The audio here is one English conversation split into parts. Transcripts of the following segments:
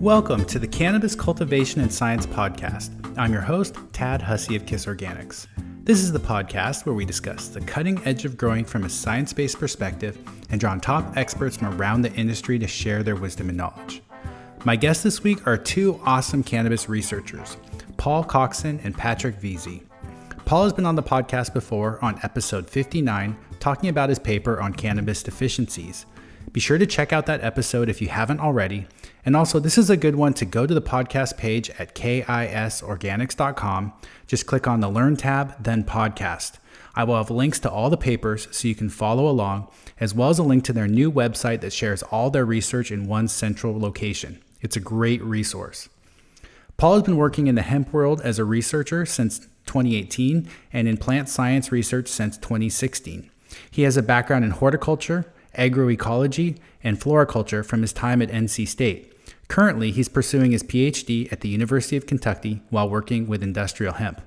Welcome to the Cannabis Cultivation and Science Podcast. I'm your host, Tad Hussey of Kiss Organics. This is the podcast where we discuss the cutting edge of growing from a science-based perspective and draw on top experts from around the industry to share their wisdom and knowledge. My guests this week are two awesome cannabis researchers, Paul Cockson and Patrick Veazie. Paul has been on the podcast before on episode 59, talking about his paper on cannabis deficiencies. Be sure to check out that episode if you haven't already. And also, this is a good one to go to the podcast page at kisorganics.com. Just click on the Learn tab, then Podcast. I will have links to all the papers so you can follow along, as well as a link to their new website that shares all their research in one central location. It's a great resource. Paul has been working in the hemp world as a researcher since 2018 and in plant science research since 2016. He has a background in horticulture, agroecology, and floriculture from his time at NC State. Currently, he's pursuing his PhD at the University of Kentucky while working with industrial hemp.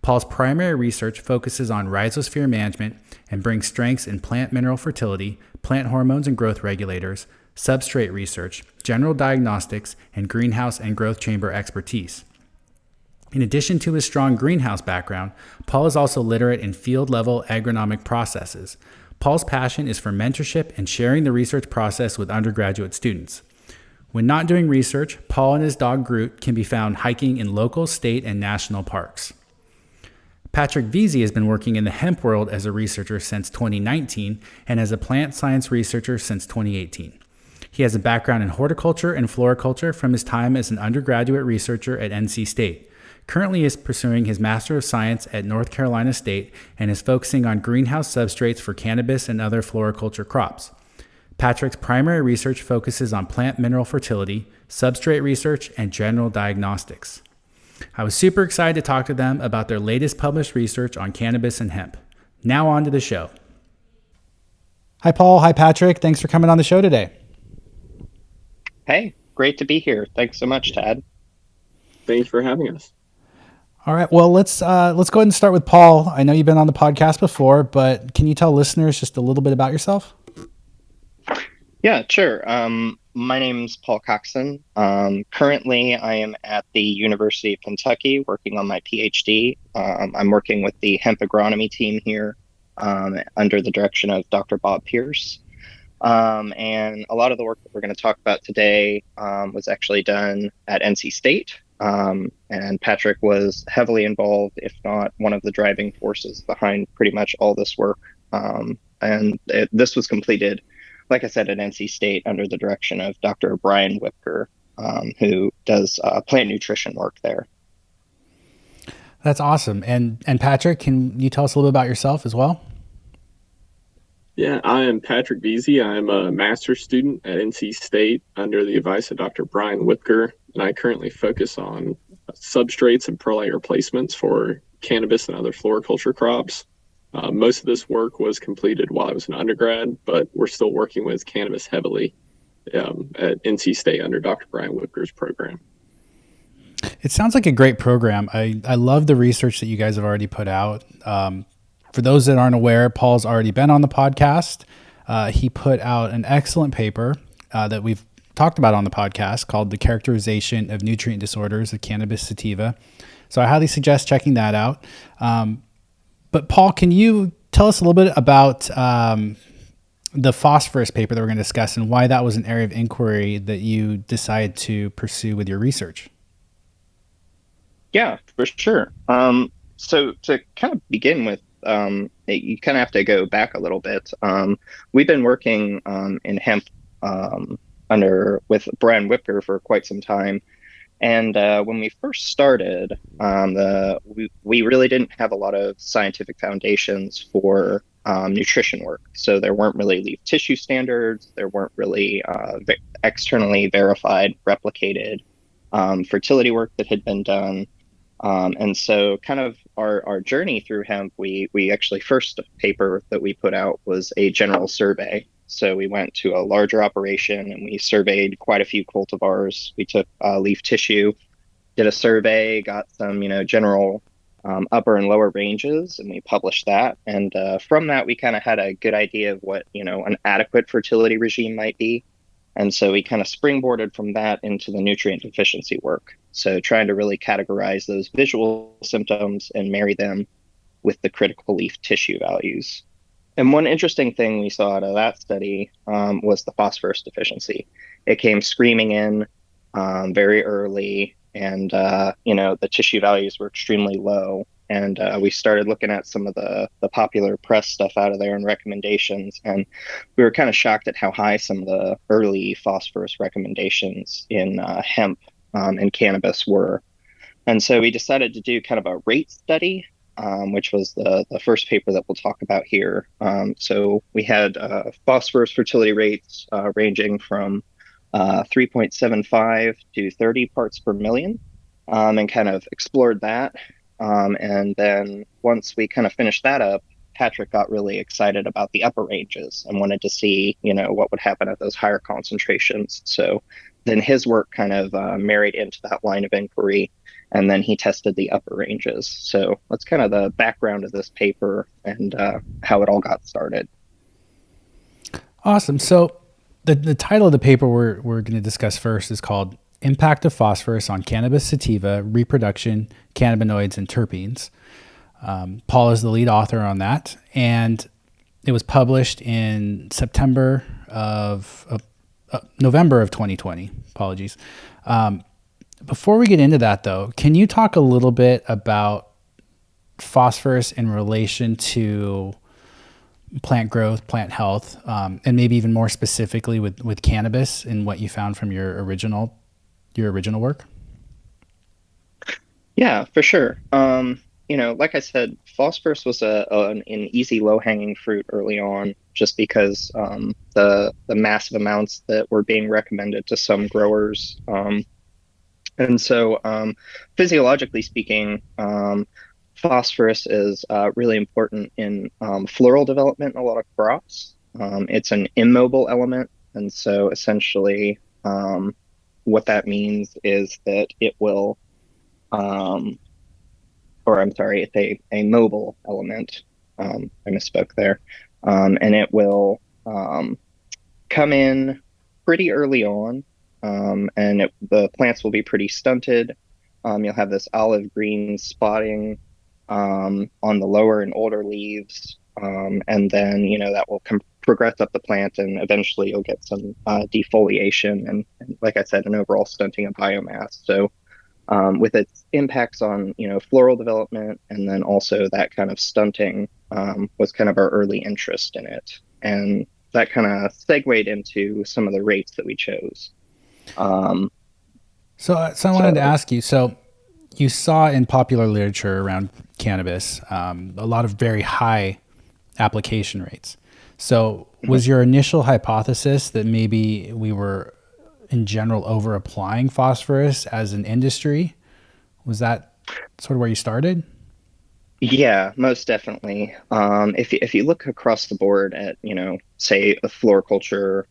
Paul's primary research focuses on rhizosphere management and brings strengths in plant mineral fertility, plant hormones and growth regulators, substrate research, general diagnostics, and greenhouse and growth chamber expertise. In addition to his strong greenhouse background, Paul is also literate in field-level agronomic processes. Paul's passion is for mentorship and sharing the research process with undergraduate students. When not doing research, Paul and his dog Groot can be found hiking in local, state, and national parks. Patrick Veazie has been working in the hemp world as a researcher since 2019 and as a plant science researcher since 2018. He has a background in horticulture and floriculture from his time as an undergraduate researcher at NC State. Currently, he is pursuing his Master of Science at North Carolina State and is focusing on greenhouse substrates for cannabis and other floriculture crops. Patrick's primary research focuses on plant mineral fertility, substrate research, and general diagnostics. I was super excited to talk to them about their latest published research on cannabis and hemp. Now on to the show. Hi, Paul. Hi, Patrick. Thanks for coming on the show today. Hey, great to be here. Thanks so much, Tad. Thanks for having us. All right. Well, let's go ahead and start with Paul. I know you've been on the podcast before, but can you tell listeners just a little bit about yourself? Yeah, sure. My name's Paul Cockson. Currently, I am at the University of Kentucky working on my PhD. I'm working with the hemp agronomy team here under the direction of Dr. Bob Pierce. And a lot of the work that we're going to talk about today was actually done at NC State. And Patrick was heavily involved, if not one of the driving forces behind pretty much all this work. This was completed, like I said, at NC State under the direction of Dr. Brian Whipker, who does plant nutrition work there. That's awesome. And Patrick, can you tell us a little bit about yourself as well? Yeah, I am Patrick Veazie. I'm a master's student at NC State under the advice of Dr. Brian Whipker, and I currently focus on substrates and perlite replacements for cannabis and other floriculture crops. Most of this work was completed while I was an undergrad, but we're still working with cannabis heavily at NC State under Dr. Brian Whipker's program. It sounds like a great program. I love the research that you guys have already put out. For those that aren't aware, Paul's already been on the podcast. He put out an excellent paper that we've talked about on the podcast called The Characterization of Nutrient Disorders of Cannabis Sativa. So I highly suggest checking that out. But Paul, can you tell us a little bit about the phosphorus paper that we're going to discuss and why that was an area of inquiry that you decided to pursue with your research? Yeah, for sure. So to kind of begin with, you kind of have to go back a little bit. We've been working in hemp with Brian Whipker for quite some time. And when we first started, we really didn't have a lot of scientific foundations for nutrition work. So there weren't really leaf tissue standards. There weren't really externally verified, replicated fertility work that had been done. And so kind of our journey through hemp, we actually first paper that we put out was a general survey. So we went to a larger operation and we surveyed quite a few cultivars. We took leaf tissue, did a survey, got some, general upper and lower ranges, and we published that. And from that, we kind of had a good idea of what, an adequate fertility regime might be. And so we kind of springboarded from that into the nutrient deficiency work. So trying to really categorize those visual symptoms and marry them with the critical leaf tissue values. And one interesting thing we saw out of that study was the phosphorus deficiency. It came screaming in very early, and the tissue values were extremely low. And we started looking at some of the popular press stuff out of there and recommendations, and we were kind of shocked at how high some of the early phosphorus recommendations in hemp and cannabis were. And so we decided to do kind of a rate study, which was the first paper that we'll talk about here. So we had phosphorus fertility rates ranging from 3.75 to 30 parts per million, and kind of explored that. And then once we kind of finished that up, Patrick got really excited about the upper ranges and wanted to see, what would happen at those higher concentrations. So then his work kind of married into that line of inquiry, and then he tested the upper ranges. So that's kind of the background of this paper and how it all got started. Awesome. So the title of the paper we're going to discuss first is called Impact of Phosphorus on Cannabis Sativa, Reproduction, Cannabinoids, and Terpenes. Paul is the lead author on that, and it was published in November of 2020. Apologies. Before we get into that, though, can you talk a little bit about phosphorus in relation to plant growth, plant health, and maybe even more specifically with cannabis and what you found from your original work? Yeah, for sure. Like I said, phosphorus was an easy low-hanging fruit early on, just because the massive amounts that were being recommended to some growers. And so, physiologically speaking, phosphorus is really important in floral development in a lot of crops. It's an immobile element, and so essentially, what that means is that it will, it's a mobile element. I misspoke there. And it will come in pretty early on, and the plants will be pretty stunted. You'll have this olive green spotting on the lower and older leaves, and then that will progress up the plant, and eventually you'll get some defoliation and, like I said, an overall stunting of biomass. So with its impacts on floral development, and then also that kind of stunting was kind of our early interest in it, and that kind of segued into some of the rates that we chose. So I wanted to ask you, so you saw in popular literature around cannabis a lot of very high application rates. So was your initial hypothesis that maybe we were in general over applying phosphorus as an industry? Was that sort of where you started? Yeah, most definitely. If you look across the board at, say a floriculture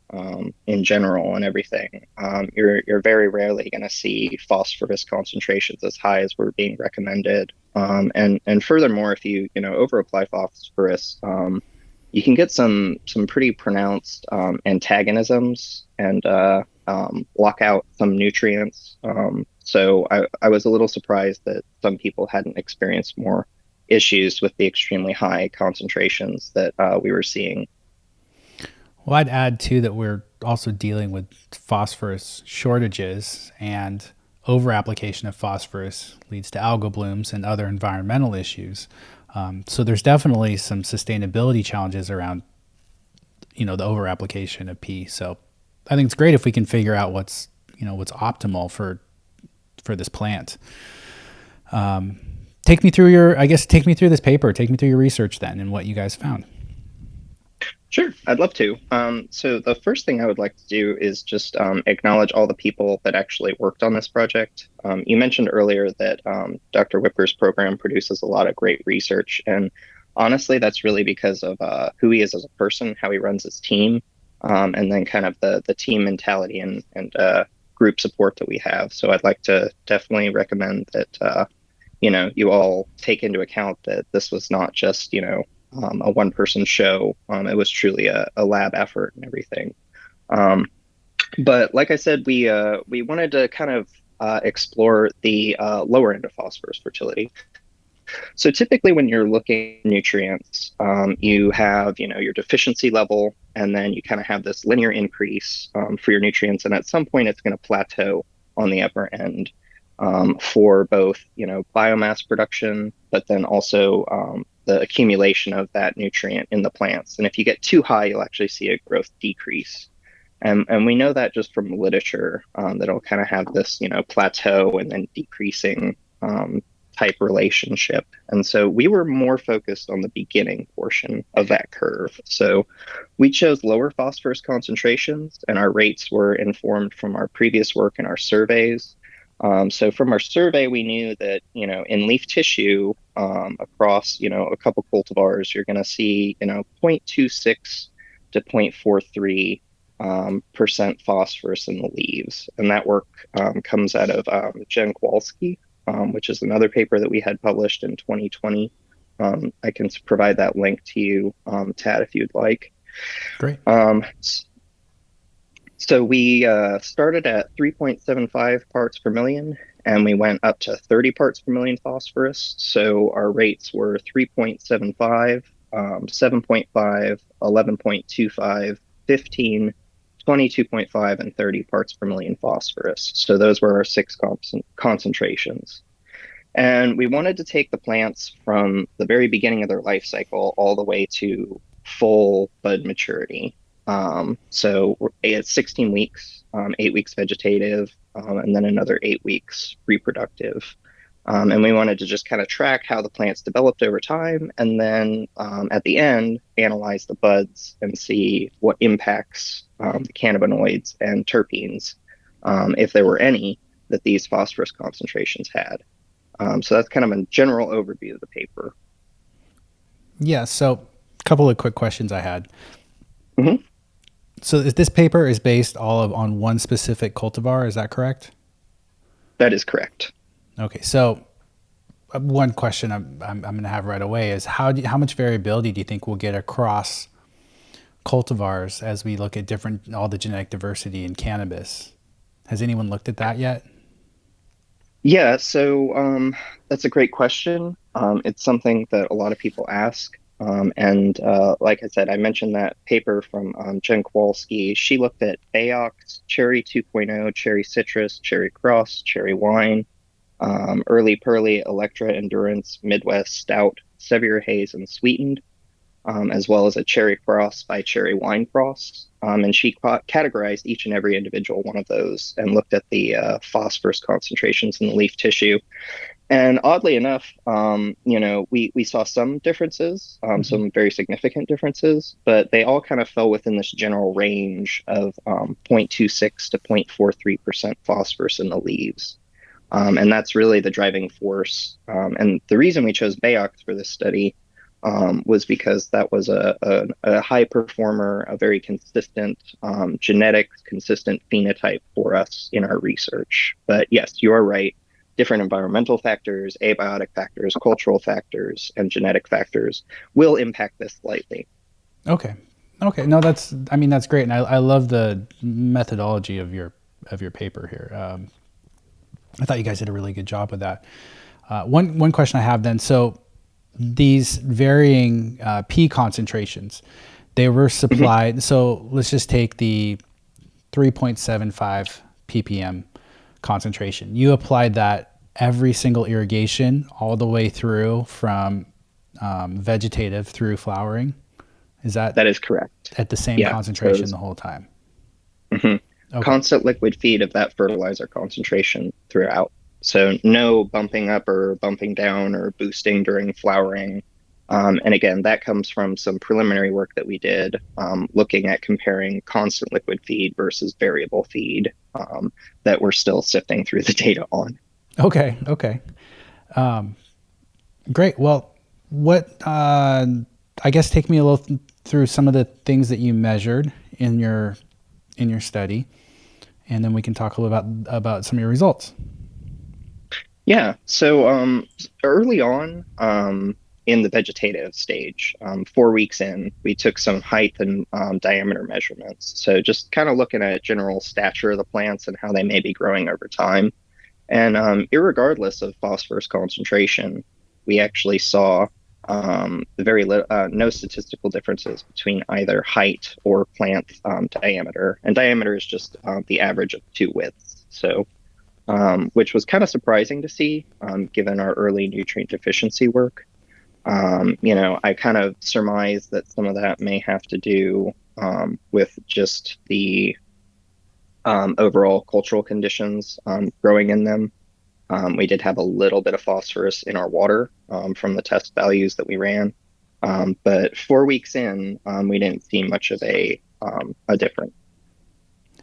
in general and everything, you're very rarely going to see phosphorus concentrations as high as were being recommended. And furthermore, if you over apply phosphorus, you can get some pretty pronounced antagonisms and lock out some nutrients. So I was a little surprised that some people hadn't experienced more issues with the extremely high concentrations that we were seeing. Well, I'd add too that we're also dealing with phosphorus shortages, and over application of phosphorus leads to algal blooms and other environmental issues. So there's definitely some sustainability challenges around, the over application of P. So I think it's great if we can figure out what's optimal for this plant. Take me through this paper. Take me through your research then and what you guys found. Sure, I'd love to. So the first thing I would like to do is just acknowledge all the people that actually worked on this project. You mentioned earlier that Dr. Whipker's program produces a lot of great research, and honestly, that's really because of who he is as a person, how he runs his team. and then kind of the team mentality and group support that we have. So I'd like to definitely recommend that you all take into account that this was not just a one person show. It was truly a lab effort and everything. But like I said, we wanted to kind of explore the lower end of phosphorus fertility. So typically when you're looking at nutrients, you have, your deficiency level, and then you kind of have this linear increase for your nutrients. And at some point it's going to plateau on the upper end for both, biomass production, but then also the accumulation of that nutrient in the plants. And if you get too high, you'll actually see a growth decrease. And we know that just from the literature, that it'll kind of have this, plateau and then decreasing type relationship. And so we were more focused on the beginning portion of that curve. So we chose lower phosphorus concentrations, and our rates were informed from our previous work and our surveys. So from our survey, we knew that, in leaf tissue, across, a couple cultivars, you're going to see, 0.26 to 0.43 percent phosphorus in the leaves. And that work comes out of Jen Kowalski, which is another paper that we had published in 2020. I can provide that link to you, Tad, if you'd like. Great. So we started at 3.75 parts per million, and we went up to 30 parts per million phosphorus. So our rates were 3.75, 7.5, 11.25, 15, 22.5, and 30 parts per million phosphorus. So those were our six concentrations. And we wanted to take the plants from the very beginning of their life cycle all the way to full bud maturity. So it's 16 weeks, 8 weeks vegetative, and then another 8 weeks reproductive. And we wanted to just kind of track how the plants developed over time, and then at the end, analyze the buds and see what impacts the cannabinoids and terpenes, if there were any, that these phosphorus concentrations had. So that's kind of a general overview of the paper. Yeah, so a couple of quick questions I had. Mm-hmm. So this paper is based on one specific cultivar, is that correct? That is correct. Okay, so one question I'm going to have right away is how much variability do you think we'll get across cultivars as we look at all the genetic diversity in cannabis? Has anyone looked at that yet? Yeah, so that's a great question. It's something that a lot of people ask. And like I said, I mentioned that paper from Jen Kowalski. She looked at Bayox, Cherry 2.0, Cherry Citrus, Cherry Cross, Cherry Wine, Early Pearly, Electra Endurance, Midwest Stout, Sevier Haze, and Sweetened, as well as a Cherry Cross by Cherry Wine Cross. And she categorized each and every individual one of those and looked at the phosphorus concentrations in the leaf tissue. And oddly enough, we saw some differences, some very significant differences, but they all kind of fell within this general range of 0.26 to 0.43% phosphorus in the leaves. And that's really the driving force. And the reason we chose Bayox for this study was because that was a high performer, a very consistent genetic, consistent phenotype for us in our research. But yes, you are right. Different environmental factors, abiotic factors, cultural factors, and genetic factors will impact this slightly. Okay. No, that's great. And I love the methodology of your paper here. I thought you guys did a really good job with that. One question I have then, so these varying P concentrations, they were supplied. Mm-hmm. So let's just take the 3.75 ppm concentration. You applied that every single irrigation all the way through from vegetative through flowering. That is correct. At the same concentration the whole time? Mm-hmm. Okay. Constant liquid feed of that fertilizer concentration throughout. So no bumping up or bumping down or boosting during flowering. And again, that comes from some preliminary work that we did, looking at comparing constant liquid feed versus variable feed, that we're still sifting through the data on. Okay. Great. Well, I guess take me a little through some of the things that you measured in your study, and then we can talk a little about some of your results. Yeah. So early on in the vegetative stage, 4 weeks in, we took some height and diameter measurements. So just kind of looking at general stature of the plants and how they may be growing over time. And irregardless of phosphorus concentration, we actually saw no statistical differences between either height or plant diameter. And diameter is just the average of two widths. So which was kind of surprising to see, given our early nutrient deficiency work. I kind of surmised that some of that may have to do with just the overall cultural conditions growing in them. We did have a little bit of phosphorus in our water from the test values that we ran. But 4 weeks in, we didn't see much of a difference.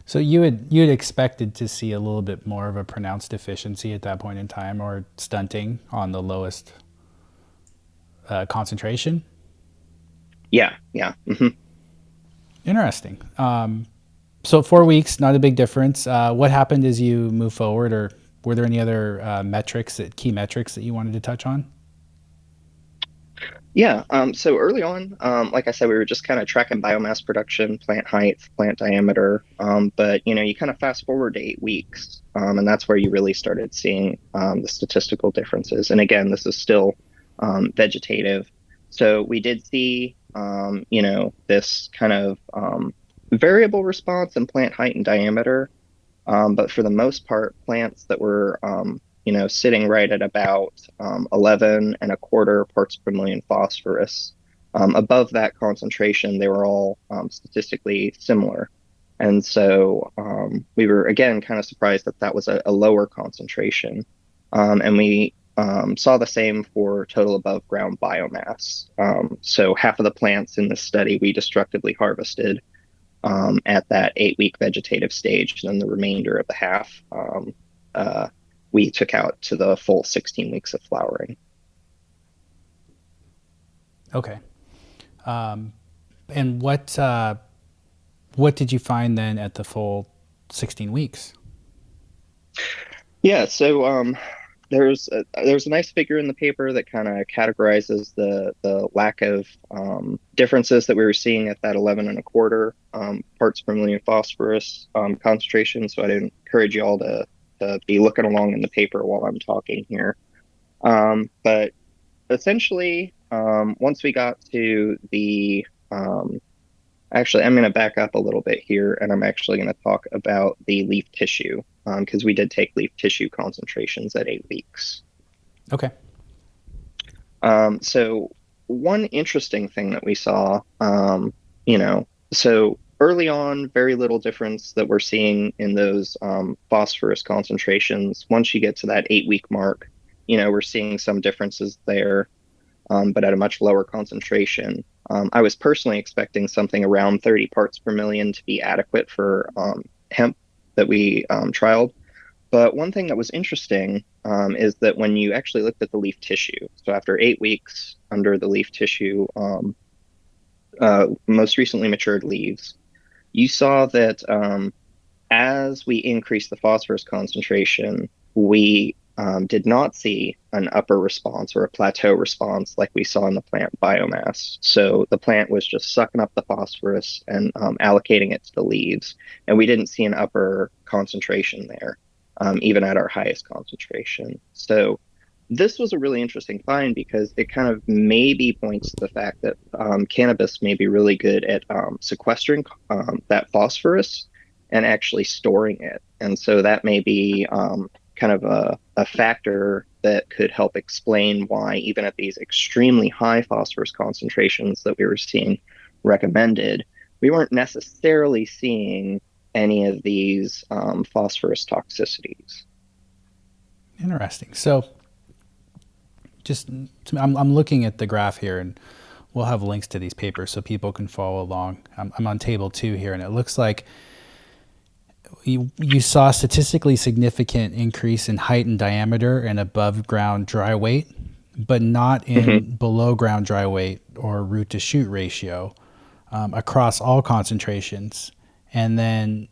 So you had expected to see a little bit more of a pronounced deficiency at that point in time, or stunting on the lowest concentration? Yeah. Mm-hmm. Interesting. So 4 weeks, not a big difference. What happened as you move forward, or were there any other key metrics that you wanted to touch on? Yeah, so early on, like I said, we were just kind of tracking biomass production, plant height, plant diameter. But you kind of fast forward to 8 weeks, and that's where you really started seeing the statistical differences. And again, this is still vegetative. So we did see, this kind of variable response in plant height and diameter. But for the most part, plants that were sitting right at about 11.25 parts per million phosphorus. Above that concentration, they were all statistically similar. And so we were, again, kind of surprised that that was a lower concentration. And we saw the same for total above ground biomass. So half of the plants in this study we destructively harvested at that 8-week vegetative stage. And then the remainder of the half we took out to the full 16 weeks of flowering. Okay. And what did you find then at the full 16 weeks? Yeah, so there's a nice figure in the paper that kind of categorizes the lack of differences that we were seeing at that 11.25 parts per million phosphorus concentration. So I'd encourage you all to be looking along in the paper while I'm talking here. But essentially, once we got to the, actually, I'm going to back up a little bit here, and I'm actually going to talk about the leaf tissue, because we did take leaf tissue concentrations at 8 weeks. Okay. So one interesting thing that we saw, so early on, very little difference that we're seeing in those phosphorus concentrations. Once you get to that 8-week mark, we're seeing some differences there, but at a much lower concentration. I was personally expecting something around 30 parts per million to be adequate for hemp that we trialed. But one thing that was interesting is that when you actually looked at the leaf tissue, so after 8 weeks under the leaf tissue, most recently matured leaves, you saw that as we increased the phosphorus concentration, we did not see an upper response or a plateau response like we saw in the plant biomass. So the plant was just sucking up the phosphorus and allocating it to the leaves, and we didn't see an upper concentration there, even at our highest concentration. So this was a really interesting find because it kind of maybe points to the fact that cannabis may be really good at sequestering that phosphorus and actually storing it. And so that may be kind of a factor that could help explain why, even at these extremely high phosphorus concentrations that we were seeing recommended, we weren't necessarily seeing any of these phosphorus toxicities. Interesting. So I'm looking at the graph here, and we'll have links to these papers so people can follow along. I'm on table 2 here, and it looks like you saw a statistically significant increase in height and diameter and above ground dry weight, but not in below ground dry weight or root to shoot ratio. across all concentrations. And then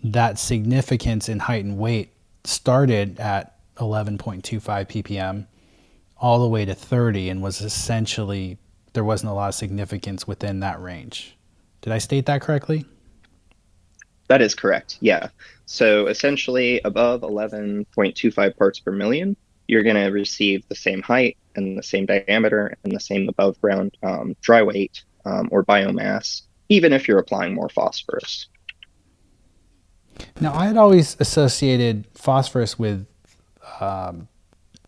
that significance in height and weight started at 11.25 ppm all the way to 30 and was essentially, there wasn't a lot of significance within that range. Did I state that correctly? That is correct. Yeah. So essentially, above 11.25 parts per million, you're going to receive the same height and the same diameter and the same above ground dry weight or biomass, even if you're applying more phosphorus. Now, I had always associated phosphorus with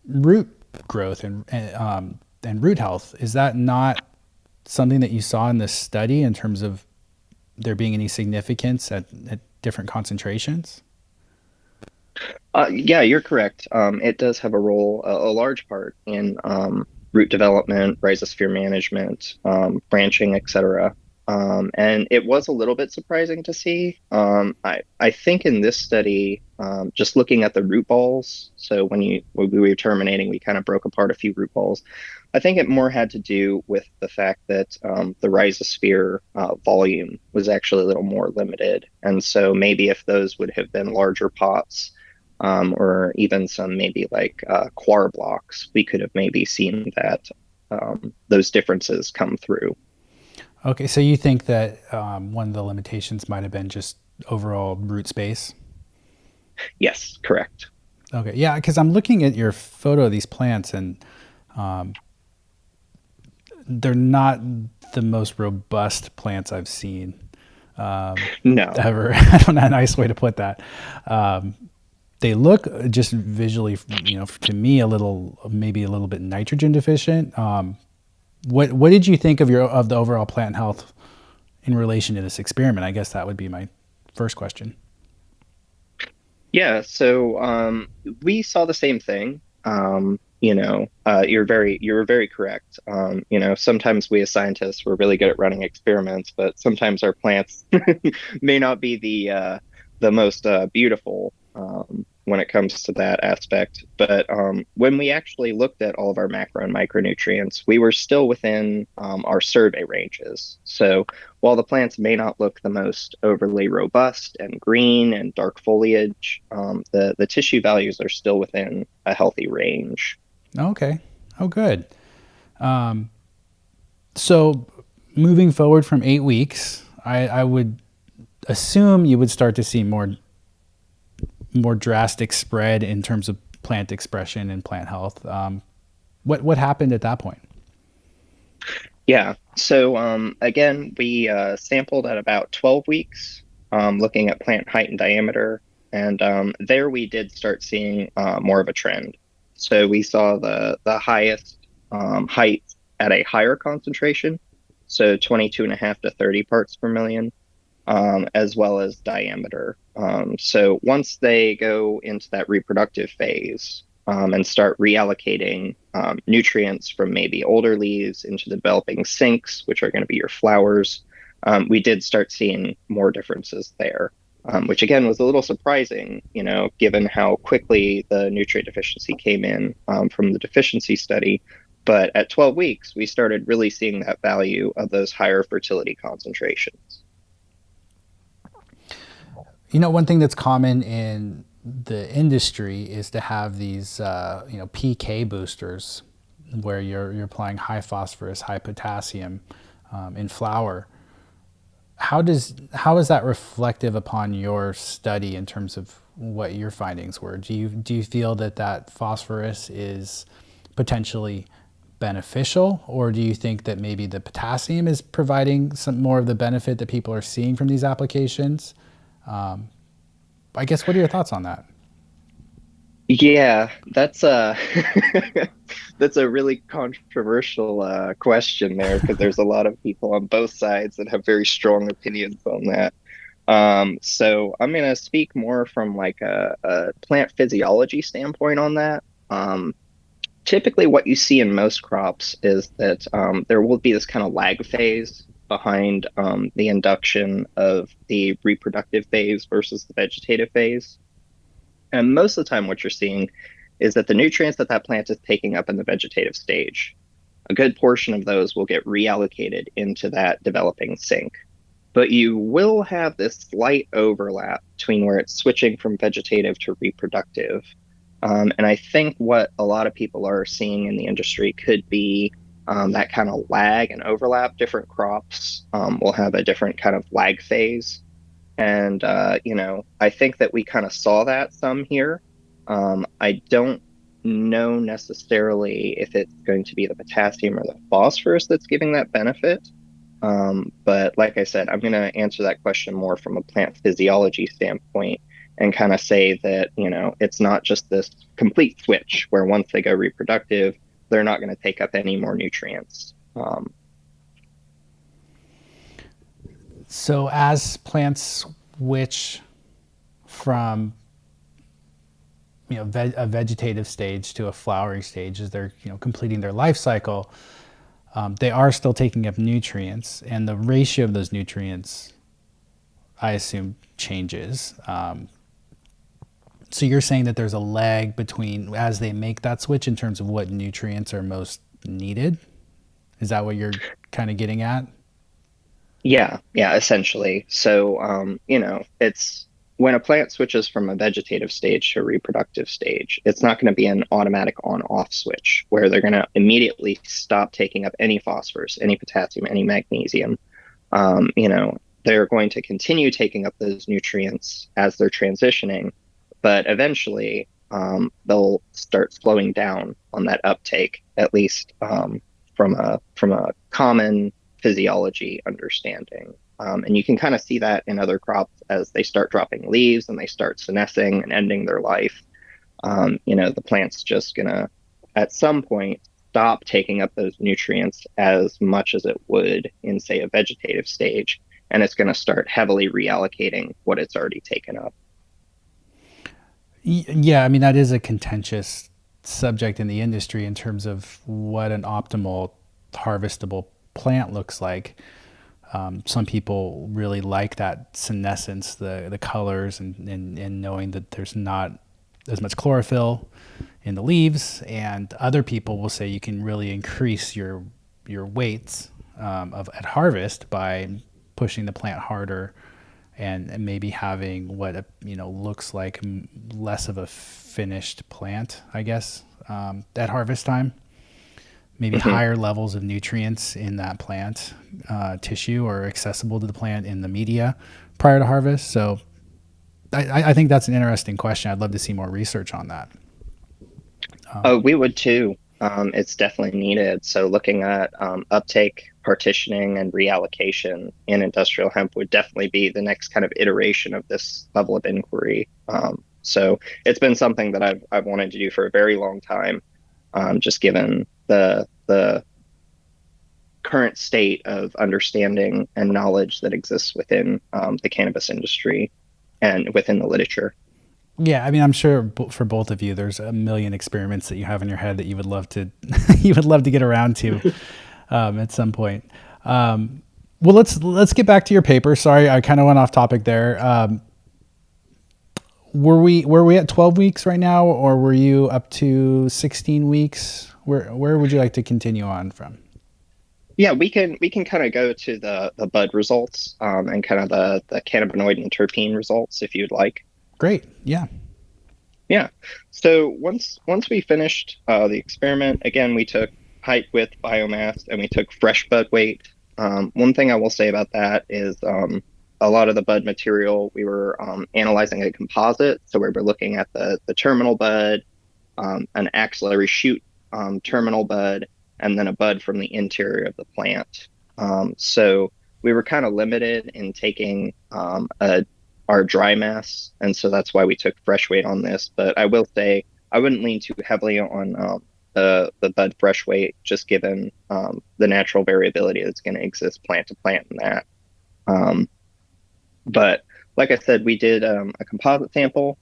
root growth and root health. Is that not something that you saw in this study in terms of there being any significance at different concentrations? Yeah, you're correct. It does have a role, a large part in root development, rhizosphere management, branching, etc. And it was a little bit surprising to see. I think in this study, just looking at the root balls, so when we were terminating, we kind of broke apart a few root balls. I think it more had to do with the fact that the rhizosphere volume was actually a little more limited. And so maybe if those would have been larger pots, or even some maybe like quar blocks, we could have maybe seen that those differences come through. Okay, so you think that one of the limitations might have been just overall root space? Yes, correct. Okay, yeah, because I'm looking at your photo of these plants, and they're not the most robust plants I've seen No. ever. I don't know a nice way to put that. They look just visually, to me, maybe a little bit nitrogen deficient. What did you think of the overall plant health in relation to this experiment? I guess that would be my first question. Yeah, so we saw the same thing. You're very correct. Sometimes we as scientists we're really good at running experiments, but sometimes our plants may not be the most beautiful when it comes to that aspect. But when we actually looked at all of our macro and micronutrients, we were still within our survey ranges. So while the plants may not look the most overly robust and green and dark foliage, the tissue values are still within a healthy range. Okay. Oh, good. So moving forward from 8 weeks, I would assume you would start to see more drastic spread in terms of plant expression and plant health. What happened at that point? Yeah. So again, we sampled at about 12 weeks, looking at plant height and diameter, and there we did start seeing more of a trend. So we saw the highest height at a higher concentration, so 22.5 to 30 parts per million, as well as diameter. So once they go into that reproductive phase and start reallocating nutrients from maybe older leaves into the developing sinks, which are going to be your flowers, we did start seeing more differences there, which again was a little surprising, given how quickly the nutrient deficiency came in from the deficiency study. But at 12 weeks, we started really seeing that value of those higher fertility concentrations. One thing that's common in the industry is to have these, PK boosters where you're applying high phosphorus, high potassium in flower. How is that reflective upon your study in terms of what your findings were? Do you feel that phosphorus is potentially beneficial, or do you think that maybe the potassium is providing some more of the benefit that people are seeing from these applications? I guess, what are your thoughts on that? Yeah, that's a that's a really controversial question there because there's a lot of people on both sides that have very strong opinions on that. So I'm gonna speak more from like a plant physiology standpoint on that. Typically, what you see in most crops is that there will be this kind of lag phase behind the induction of the reproductive phase versus the vegetative phase. And most of the time, what you're seeing is that the nutrients that plant is taking up in the vegetative stage, a good portion of those will get reallocated into that developing sink. But you will have this slight overlap between where it's switching from vegetative to reproductive. And I think what a lot of people are seeing in the industry could be that kind of lag and overlap. Different crops will have a different kind of lag phase. And, I think that we kind of saw that some here. I don't know necessarily if it's going to be the potassium or the phosphorus that's giving that benefit. But like I said, I'm going to answer that question more from a plant physiology standpoint and kind of say that, it's not just this complete switch where once they go reproductive, they're not going to take up any more nutrients. So as plants switch from a vegetative stage to a flowering stage, as they're completing their life cycle, they are still taking up nutrients, and the ratio of those nutrients, I assume, changes. So you're saying that there's a lag between as they make that switch in terms of what nutrients are most needed? Is that what you're kind of getting at? Yeah, yeah, essentially. So, it's when a plant switches from a vegetative stage to a reproductive stage, it's not going to be an automatic on-off switch where they're going to immediately stop taking up any phosphorus, any potassium, any magnesium. They're going to continue taking up those nutrients as they're transitioning, but eventually, they'll start slowing down on that uptake, at least from a common physiology understanding. And you can kind of see that in other crops as they start dropping leaves and they start senescing and ending their life. The plant's just gonna, at some point, stop taking up those nutrients as much as it would in, say, a vegetative stage, and it's going to start heavily reallocating what it's already taken up. Yeah, I mean, that is a contentious subject in the industry in terms of what an optimal harvestable plant looks like. Some people really like that senescence, the colors, and knowing that there's not as much chlorophyll in the leaves. And other people will say you can really increase your weights at harvest by pushing the plant harder and maybe having what looks like less of a finished plant, I guess, at harvest time. Maybe higher levels of nutrients in that plant tissue or accessible to the plant in the media prior to harvest. So I think that's an interesting question. I'd love to see more research on that. Oh, we would too. It's definitely needed. So looking at uptake, partitioning, and reallocation in industrial hemp would definitely be the next kind of iteration of this level of inquiry. So it's been something that I've wanted to do for a very long time, just given the current state of understanding and knowledge that exists within the cannabis industry and within the literature. Yeah, I mean, I'm sure for both of you, there's a million experiments that you have in your head that you would love to you would love to get around to at some point. Well, let's get back to your paper. Sorry, I kind of went off topic there. Were we at 12 weeks right now, or were you up to 16 weeks? Where would you like to continue on from? Yeah, we can kind of go to the bud results and kind of the cannabinoid and terpene results if you'd like. Great. Yeah. Yeah. So once we finished the experiment, again, we took height, width, biomass, and we took fresh bud weight. One thing I will say about that is a lot of the bud material, we were analyzing a composite. So we were looking at the terminal bud, an axillary shoot terminal bud, and then a bud from the interior of the plant. So we were kind of limited in taking our dry mass, and so that's why we took fresh weight on this. But I will say I wouldn't lean too heavily on the bud fresh weight, just given the natural variability that's going to exist plant to plant in that. But like I said, we did a composite sample.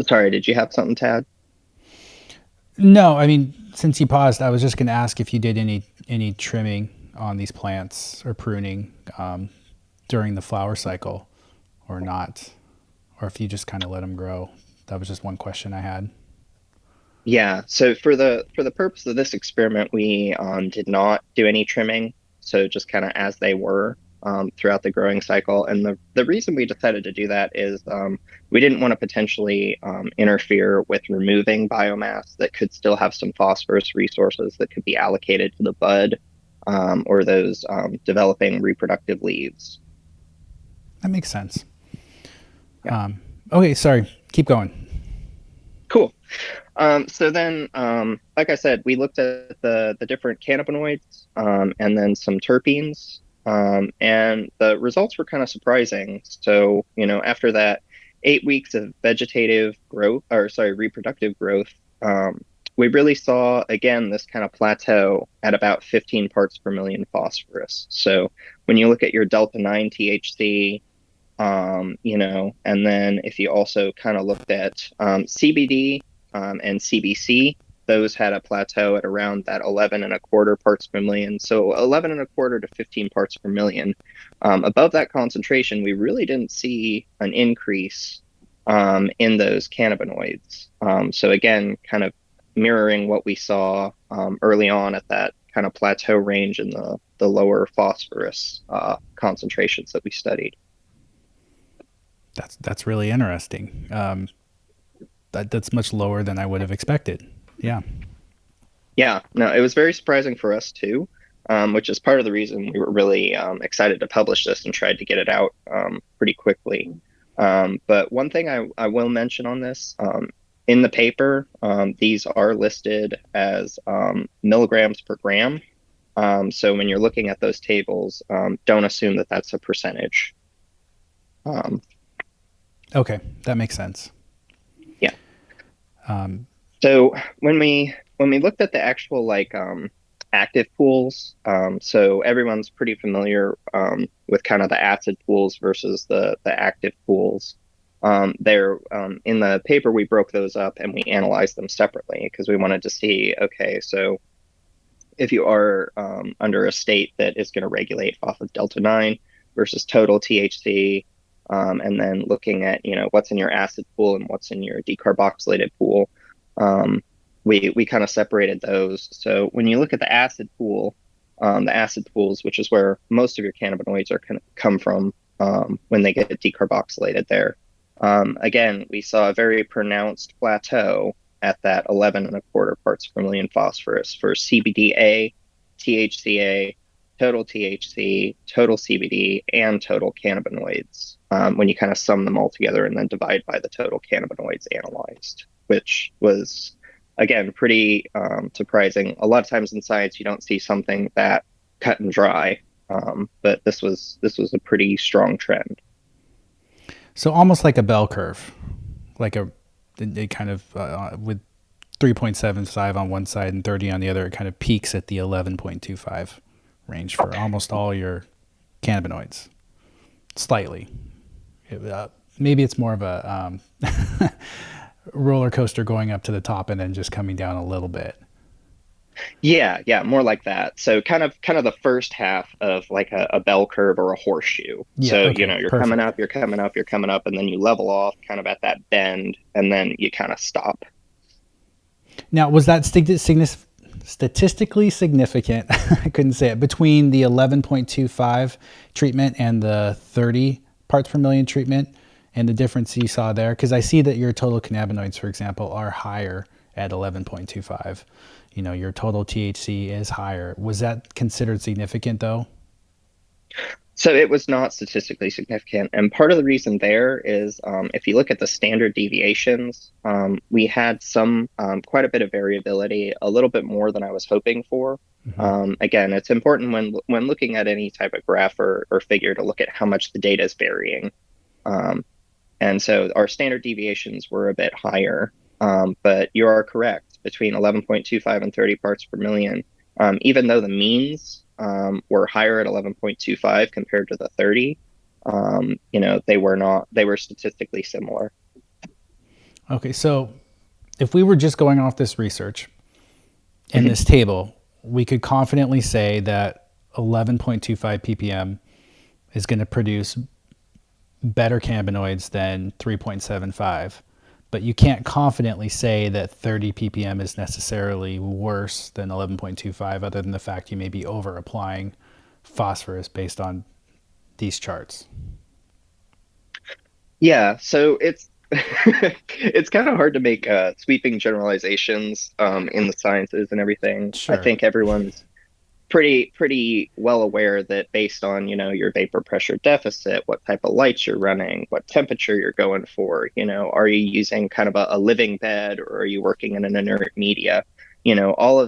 Sorry, did you have something, Tad? No, I mean, since you paused, I was just going to ask if you did any trimming on these plants or pruning during the flower cycle or not, or if you just kind of let them grow. That was just one question I had. Yeah, so for the purpose of this experiment, we did not do any trimming, so just kind of as they were throughout the growing cycle. And the reason we decided to do that is we didn't want to potentially interfere with removing biomass that could still have some phosphorus resources that could be allocated to the bud or those developing reproductive leaves. That makes sense. Yeah, Okay, sorry. Keep going. cool. So then, like I said, we looked at the different cannabinoids and then some terpenes, and the results were kind of surprising. So, after that 8 weeks of vegetative growth, or sorry, reproductive growth, we really saw again this kind of plateau at about 15 parts per million phosphorus. So when you look at your delta 9 THC, and then if you also kind of looked at CBD and CBC, those had a plateau at around that 11 and a quarter parts per million. So 11 and a quarter to 15 parts per million. Above that concentration, we really didn't see an increase in those cannabinoids. So again, kind of mirroring what we saw early on at that kind of plateau range in the lower phosphorus concentrations that we studied. That's really interesting. That's much lower than I would have expected. Yeah. Yeah, no, it was very surprising for us too, which is part of the reason we were really excited to publish this and tried to get it out pretty quickly. But one thing I will mention on this, in the paper, these are listed as milligrams per gram. So when you're looking at those tables, don't assume that that's a percentage. Okay, that makes sense. Yeah. So when we looked at the actual active pools, so everyone's pretty familiar with kind of the acid pools versus the active pools. There in the paper we broke those up and we analyzed them separately because we wanted to see, okay, so if you are under a state that is going to regulate off of delta 9 versus total THC, and then looking at what's in your acid pool and what's in your decarboxylated pool. We kind of separated those. So when you look at the acid pool, the acid pools, which is where most of your cannabinoids are come from when they get decarboxylated there. Again, we saw a very pronounced plateau at that 11 and a quarter parts per million phosphorus for CBDA, THCA, total THC, total CBD, and total cannabinoids when you kind of sum them all together and then divide by the total cannabinoids analyzed, which was, again, pretty surprising. A lot of times in science, you don't see something that cut and dry, but this was a pretty strong trend. So almost like a bell curve, like it kind of with 3.75 on one side and 30 on the other, it kind of peaks at the 11.25 range for almost all your cannabinoids. Slightly. Maybe it's more of a roller coaster going up to the top and then just coming down a little bit. Yeah, more like that. So kind of the first half of like a bell curve or a horseshoe. Yeah, So, okay, you're perfect. coming up, you're coming up, you're coming up, and then you level off kind of at that bend, and then you kind of stop. Now, was that statistically significant? I couldn't say it, between the 11.25 treatment and the 30 parts per million treatment, and the difference you saw there? Because I see that your total cannabinoids, for example, are higher at 11.25. Your total THC is higher. Was that considered significant though? So it was not statistically significant. And part of the reason there is if you look at the standard deviations, we had quite a bit of variability, a little bit more than I was hoping for. Again, it's important when looking at any type of graph or figure to look at how much the data is varying. And so our standard deviations were a bit higher. But you are correct, between 11.25 and 30 parts per million, even though the means were higher at 11.25 compared to the 30, they were statistically similar. Okay, so if we were just going off this research in this table, we could confidently say that 11.25 ppm is going to produce better cannabinoids than 3.75. but you can't confidently say that 30 ppm is necessarily worse than 11.25, other than the fact you may be over applying phosphorus based on these charts. Yeah, so it's it's kind of hard to make sweeping generalizations in the sciences and everything. I Sure. think everyone's pretty well aware that based on, your vapor pressure deficit, what type of lights you're running, what temperature you're going for, are you using kind of a living bed, or are you working in an inert media? All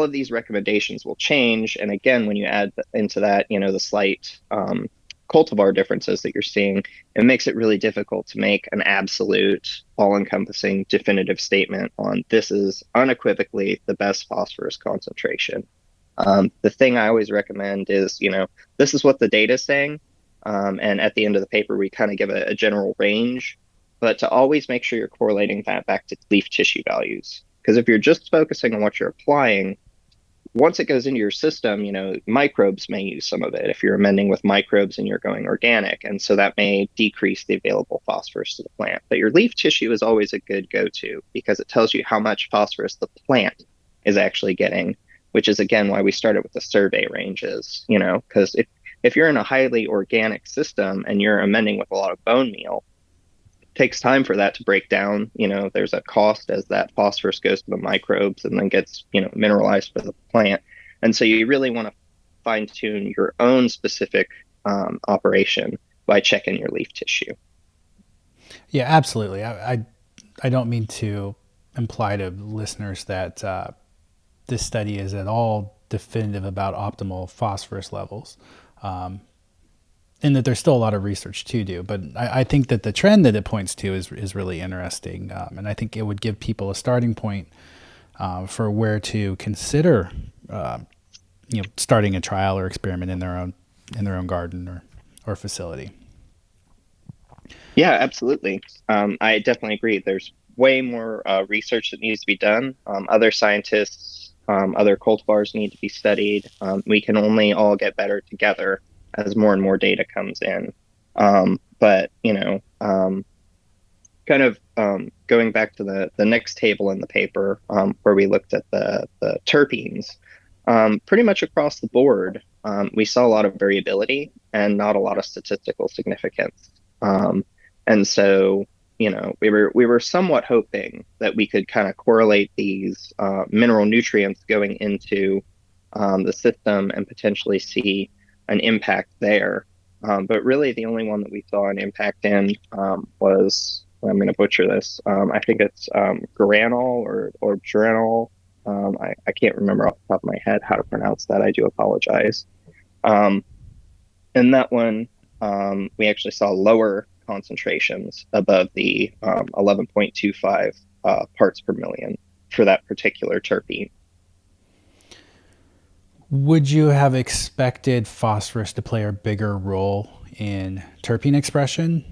of these recommendations will change. And again, when you add into that, the slight cultivar differences that you're seeing, it makes it really difficult to make an absolute, all-encompassing, definitive statement on this is unequivocally the best phosphorus concentration. The thing I always recommend is, this is what the data is saying. And at the end of the paper, we kind of give a general range, but to always make sure you're correlating that back to leaf tissue values. Because if you're just focusing on what you're applying, once it goes into your system, microbes may use some of it if you're amending with microbes and you're going organic. And so that may decrease the available phosphorus to the plant. But your leaf tissue is always a good go-to because it tells you how much phosphorus the plant is actually getting, which is again why we started with the survey ranges, because if you're in a highly organic system and you're amending with a lot of bone meal, takes time for that to break down. There's a cost as that phosphorus goes to the microbes and then gets, mineralized for the plant. And so you really want to fine tune your own specific operation by checking your leaf tissue. Yeah, absolutely. I don't mean to imply to listeners that this study is at all definitive about optimal phosphorus levels. And that there's still a lot of research to do, but I think that the trend that it points to is really interesting, and I think it would give people a starting point for where to consider, starting a trial or experiment in their own garden or facility. Yeah, absolutely. I definitely agree. There's way more research that needs to be done. Other scientists, other cultivars need to be studied. We can only all get better together as more and more data comes in. But kind of going back to the next table in the paper, where we looked at the terpenes, pretty much across the board, we saw a lot of variability and not a lot of statistical significance. And so, we were somewhat hoping that we could kind of correlate these mineral nutrients going into the system and potentially see an impact there. But really, the only one that we saw an impact in was, I'm going to butcher this. I think it's granol or geranol. I can't remember off the top of my head how to pronounce that. I do apologize. In that one, we actually saw lower concentrations above the 11.25 parts per million for that particular terpene. Would you have expected phosphorus to play a bigger role in terpene expression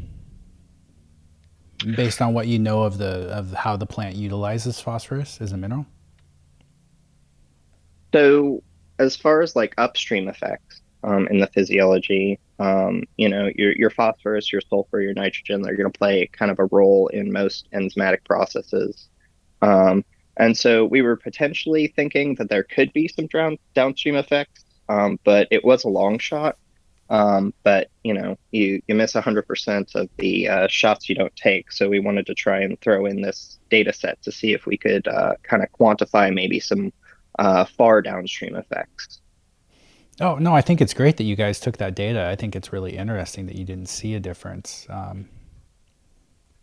based on what you know of how the plant utilizes phosphorus as a mineral? So as far as like upstream effects in the physiology, your phosphorus, your sulfur, your nitrogen, they're going to play kind of a role in most enzymatic processes. And so we were potentially thinking that there could be some downstream effects, but it was a long shot. But you miss 100% of the shots you don't take. So we wanted to try and throw in this data set to see if we could kind of quantify maybe some far downstream effects. Oh, no, I think it's great that you guys took that data. I think it's really interesting that you didn't see a difference. I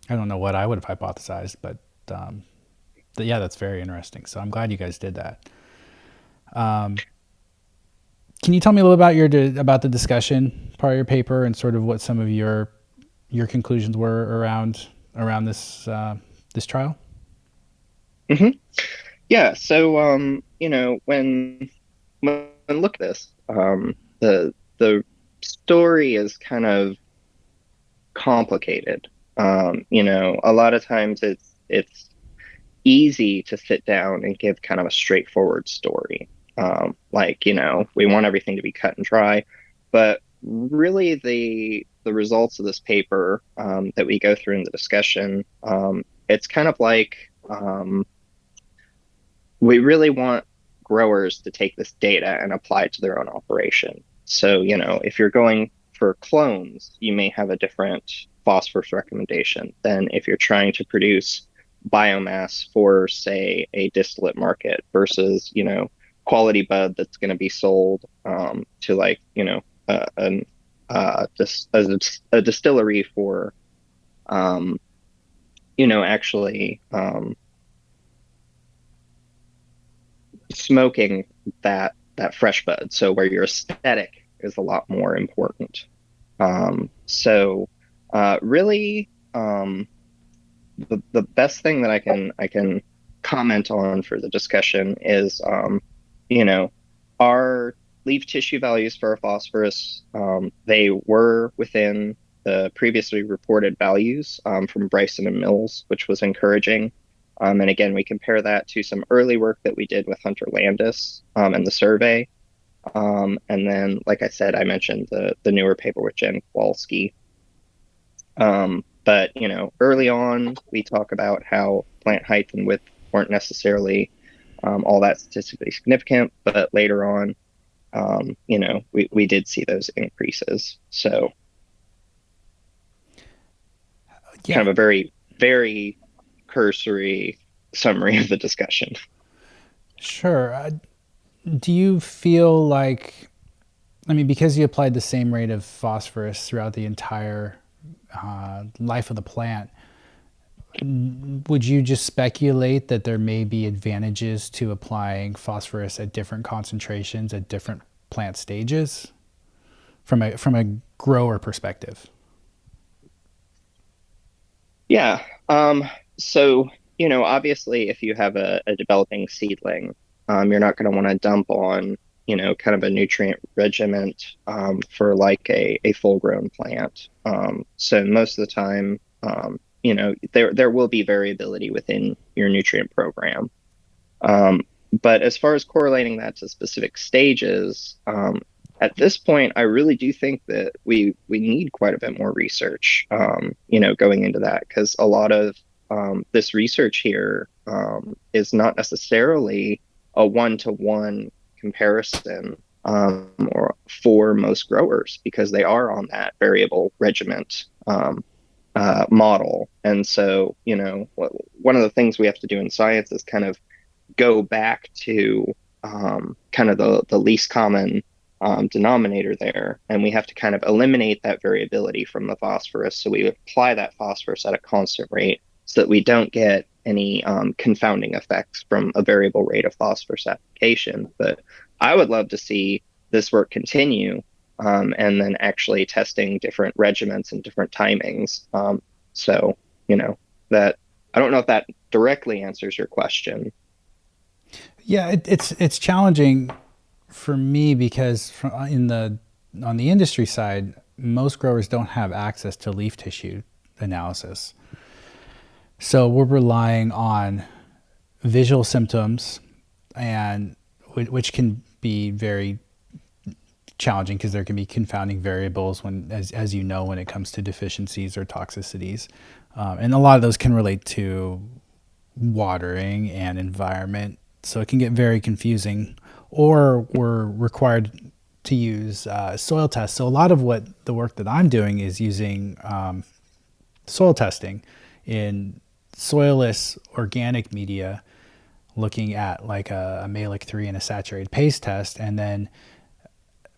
don't know what I would have hypothesized, but yeah, that's very interesting. So I'm glad you guys did that. Can you tell me a little about the discussion part of your paper and sort of what some of your conclusions were around this trial? Mm-hmm. Yeah. So when look at this, the story is kind of complicated. A lot of times it's easy to sit down and give kind of a straightforward story. We want everything to be cut and dry, but really the results of this paper that we go through in the discussion it's kind of like we really want growers to take this data and apply it to their own operation. So, if you're going for clones, you may have a different phosphorus recommendation than if you're trying to produce biomass for, say, a distillate market versus, quality bud that's going to be sold to like, just as a distillery for, actually smoking that fresh bud. So where your aesthetic is a lot more important. Really, the best thing that I can comment on for the discussion is, our leaf tissue values for our phosphorus. They were within the previously reported values from Bryson and Mills, which was encouraging. And again, we compare that to some early work that we did with Hunter Landis and the survey. And then, like I said, I mentioned the newer paper with Jen Kowalski. But early on, we talk about how plant height and width weren't necessarily all that statistically significant, but later on, we did see those increases. So, Yeah. kind of a very, very cursory summary of the discussion. Sure. Do you feel like, because you applied the same rate of phosphorus throughout the entire life of the plant, would you just speculate that there may be advantages to applying phosphorus at different concentrations at different plant stages from a grower perspective? Yeah. So, obviously, if you have a developing seedling, you're not going to want to dump on, kind of a nutrient regiment for like a full-grown plant. So most of the time, there will be variability within your nutrient program. But as far as correlating that to specific stages, at this point, I really do think that we need quite a bit more research, going into that, because a lot of this research here is not necessarily a one-to-one comparison or for most growers, because they are on that variable regiment model. And so, one of the things we have to do in science is kind of go back to kind of the least common denominator there, and we have to kind of eliminate that variability from the phosphorus. So we apply that phosphorus at a constant rate so that we don't get any confounding effects from a variable rate of phosphorus application. But I would love to see this work continue, and then actually testing different regimens and different timings. So, that I don't know if that directly answers your question. Yeah, it's challenging for me because on the industry side, most growers don't have access to leaf tissue analysis. So we're relying on visual symptoms, and which can be very challenging because there can be confounding variables when, as you know, when it comes to deficiencies or toxicities, and a lot of those can relate to watering and environment. So it can get very confusing. Or we're required to use soil tests. So a lot of what the work that I'm doing is using soil testing in soilless organic media, looking at like a Malic 3 and a saturated paste test, and then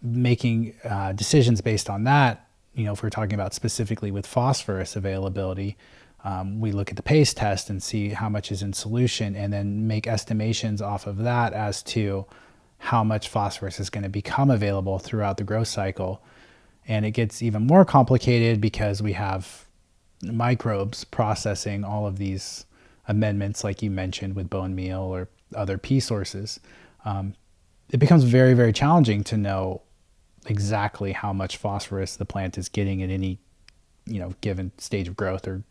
making decisions based on that. If we're talking about specifically with phosphorus availability, we look at the paste test and see how much is in solution, and then make estimations off of that as to how much phosphorus is going to become available throughout the growth cycle. And it gets even more complicated because we have microbes processing all of these amendments, like you mentioned, with bone meal or other pea sources. It becomes very, very challenging to know exactly how much phosphorus the plant is getting at any, given stage of growth or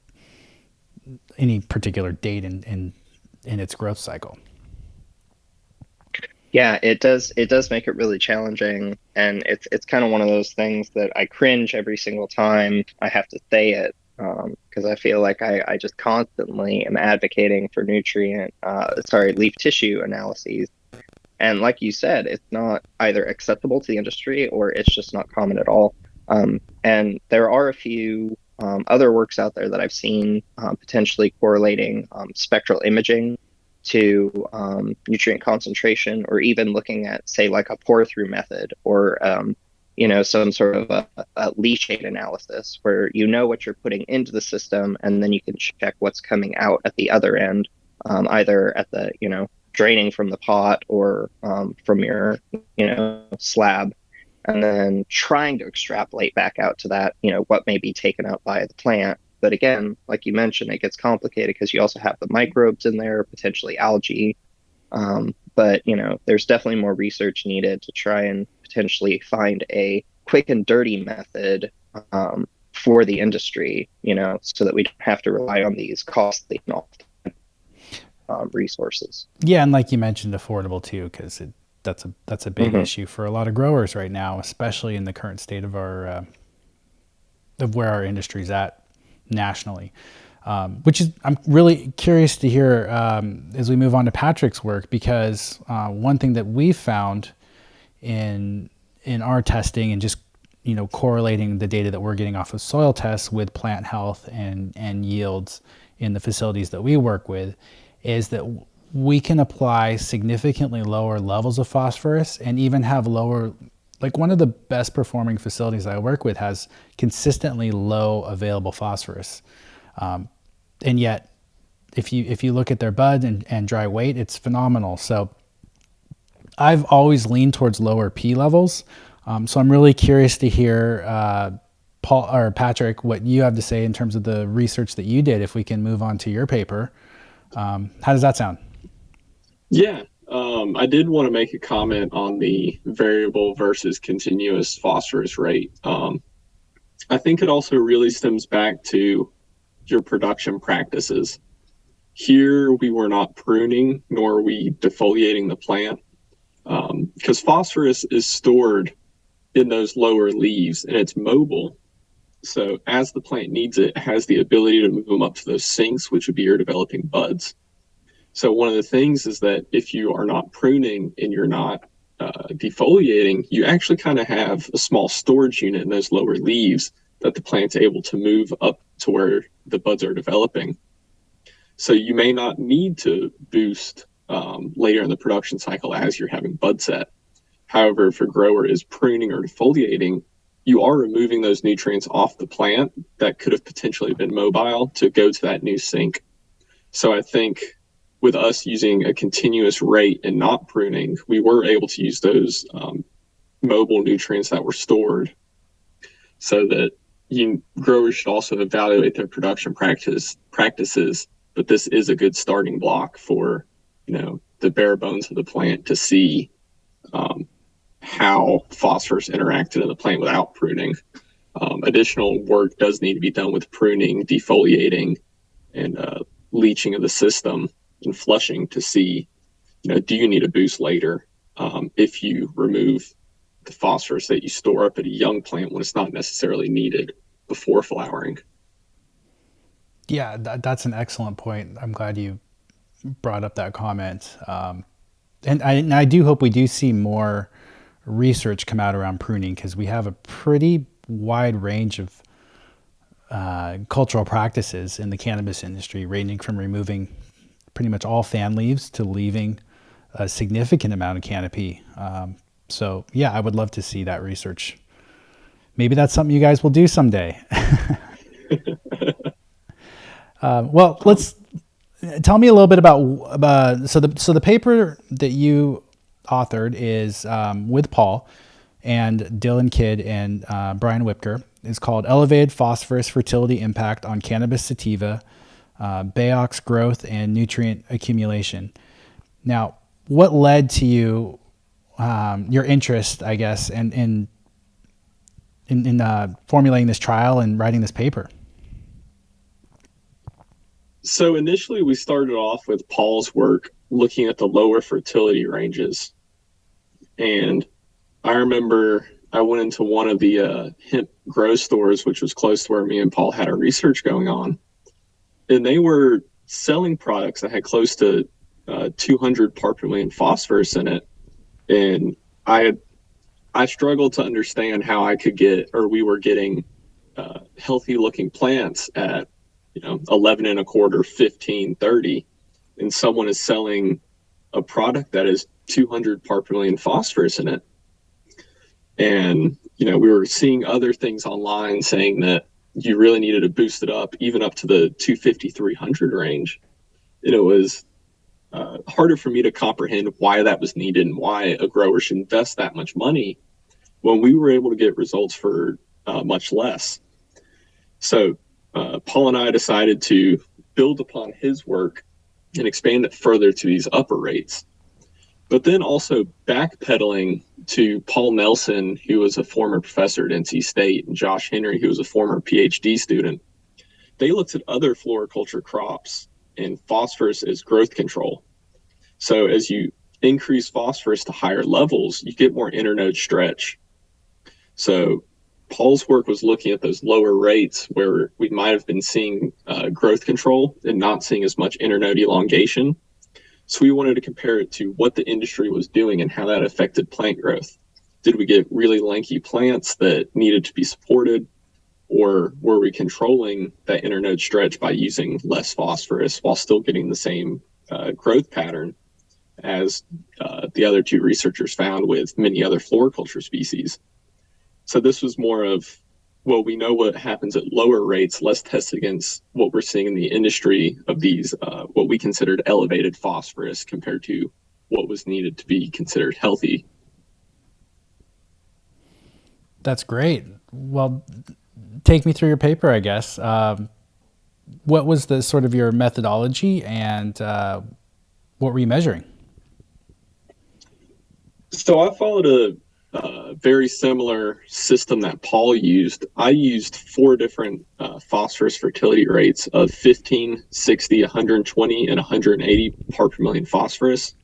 any particular date in its growth cycle. Yeah, it does make it really challenging, and it's kind of one of those things that I cringe every single time I have to say it. because I feel like I just constantly am advocating for leaf tissue analyses. And like you said, it's not either accessible to the industry or it's just not common at all. And there are a few other works out there that I've seen potentially correlating spectral imaging to nutrient concentration, or even looking at, say, like a pour through method, or some sort of a leachate analysis where you know what you're putting into the system, and then you can check what's coming out at the other end, either at the draining from the pot, or from your slab, and then trying to extrapolate back out to that, what may be taken up by the plant. But again, like you mentioned, it gets complicated because you also have the microbes in there, potentially algae. But there's definitely more research needed to try and potentially find a quick and dirty method for the industry, so that we don't have to rely on these costly and often resources. Yeah, and like you mentioned, affordable too, because that's a big Mm-hmm. issue for a lot of growers right now, especially in the current state of of where our industry's at nationally. Which is, I'm really curious to hear as we move on to Patrick's work, because one thing that we've found in our testing, and just correlating the data that we're getting off of soil tests with plant health and yields in the facilities that we work with, is that we can apply significantly lower levels of phosphorus and even have lower, like one of the best performing facilities I work with has consistently low available phosphorus. And yet if you look at their bud and dry weight, it's phenomenal. So I've always leaned towards lower P levels. So I'm really curious to hear, Paul or Patrick, what you have to say in terms of the research that you did, if we can move on to your paper. How does that sound? Yeah, I did want to make a comment on the variable versus continuous phosphorus rate. I think it also really stems back to your production practices. Here, we were not pruning, nor are we defoliating the plant, because phosphorus is stored in those lower leaves and it's mobile. So as the plant needs it, it has the ability to move them up to those sinks, which would be your developing buds. So one of the things is that if you are not pruning and you're not defoliating, you actually kind of have a small storage unit in those lower leaves that the plant's able to move up to where the buds are developing. So you may not need to boost later in the production cycle as you're having bud set. However, if a grower is pruning or defoliating, you are removing those nutrients off the plant that could have potentially been mobile to go to that new sink. So I think with us using a continuous rate and not pruning, we were able to use those mobile nutrients that were stored, so that growers should also evaluate their production practices. But this is a good starting block for the bare bones of the plant to see how phosphorus interacted in the plant without pruning. Additional work does need to be done with pruning, defoliating, and leaching of the system and flushing to see, do you need a boost later if you remove the phosphorus that you store up at a young plant when it's not necessarily needed before flowering. Yeah, that's an excellent point. I'm glad you brought up that comment. And I do hope we do see more research come out around pruning, because we have a pretty wide range of cultural practices in the cannabis industry, ranging from removing pretty much all fan leaves to leaving a significant amount of canopy. So yeah, I would love to see that research. Maybe that's something you guys will do someday. Well, let's tell me a little bit about so the paper that you authored is with Paul and Dylan Kidd and Brian Whipker. Is called Elevated Phosphorus Fertility Impact on Cannabis Sativa, Bayox Growth and Nutrient Accumulation. Now, what led to you your interest, I guess, in formulating this trial and writing this paper? So initially we started off with Paul's work looking at the lower fertility ranges. And I remember I went into one of the hemp grow stores, which was close to where me and Paul had our research going on. And they were selling products that had close to 200 part per million phosphorus in it. And I struggled to understand how I could get, or we were getting healthy looking plants at, 11 and a quarter, 15, 30. And someone is selling a product that is 200 part per million phosphorus in it. And, we were seeing other things online saying that you really needed to boost it up, even up to the 250, 300 range. And it was harder for me to comprehend why that was needed and why a grower should invest that much money when we were able to get results for much less. So Paul and I decided to build upon his work and expand it further to these upper rates. But then also backpedaling to Paul Nelson, who was a former professor at NC State, and Josh Henry, who was a former PhD student. They looked at other floriculture crops and phosphorus as growth control. So as you increase phosphorus to higher levels, you get more internode stretch. So Paul's work was looking at those lower rates where we might have been seeing growth control and not seeing as much internode elongation. So we wanted to compare it to what the industry was doing and how that affected plant growth. Did we get really lanky plants that needed to be supported, or were we controlling that internode stretch by using less phosphorus while still getting the same growth pattern as the other two researchers found with many other floriculture species? So this was more of, well, we know what happens at lower rates. Let's test against what we're seeing in the industry of these, what we considered elevated phosphorus compared to what was needed to be considered healthy. That's great. Well, take me through your paper, I guess. What was the sort of your methodology, and what were you measuring? So I followed a very similar system that Paul used. I used 4 different phosphorus fertility rates of 15, 60, 120, and 180 part per million phosphorus.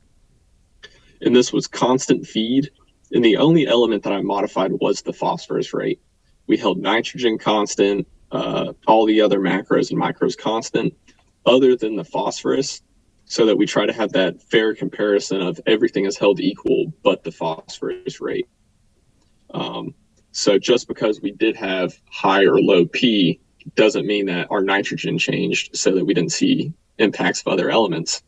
And this was constant feed. And the only element that I modified was the phosphorus rate. We held nitrogen constant, all the other macros and micros constant, other than the phosphorus, so that we try to have that fair comparison of everything is held equal but the phosphorus rate. So just because we did have high or low P doesn't mean that our nitrogen changed so that we didn't see impacts of other elements.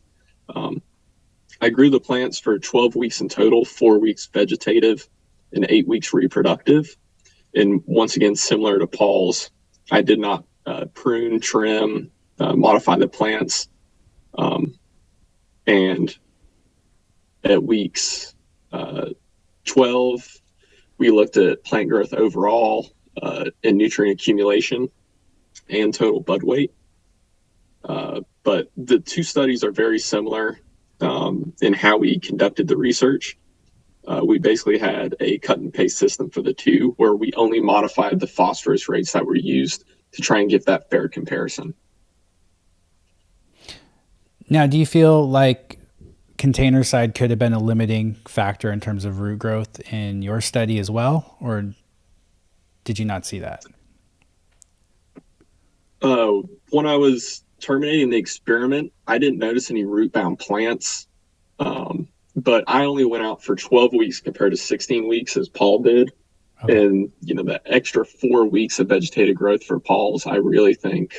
I grew the plants for 12 weeks in total, 4 weeks vegetative and 8 weeks reproductive. And once again, similar to Paul's, I did not prune, trim, modify the plants. And at weeks 12, we looked at plant growth overall and nutrient accumulation and total bud weight. But the two studies are very similar in how we conducted the research. We basically had a cut and paste system for the two, where we only modified the phosphorus rates that were used to try and give that fair comparison. Now, do you feel like container side could have been a limiting factor in terms of root growth in your study as well, or did you not see that? When I was terminating the experiment, I didn't notice any root-bound plants, but I only went out for 12 weeks compared to 16 weeks as Paul did. Okay. And, that extra 4 weeks of vegetative growth for Paul's, I really think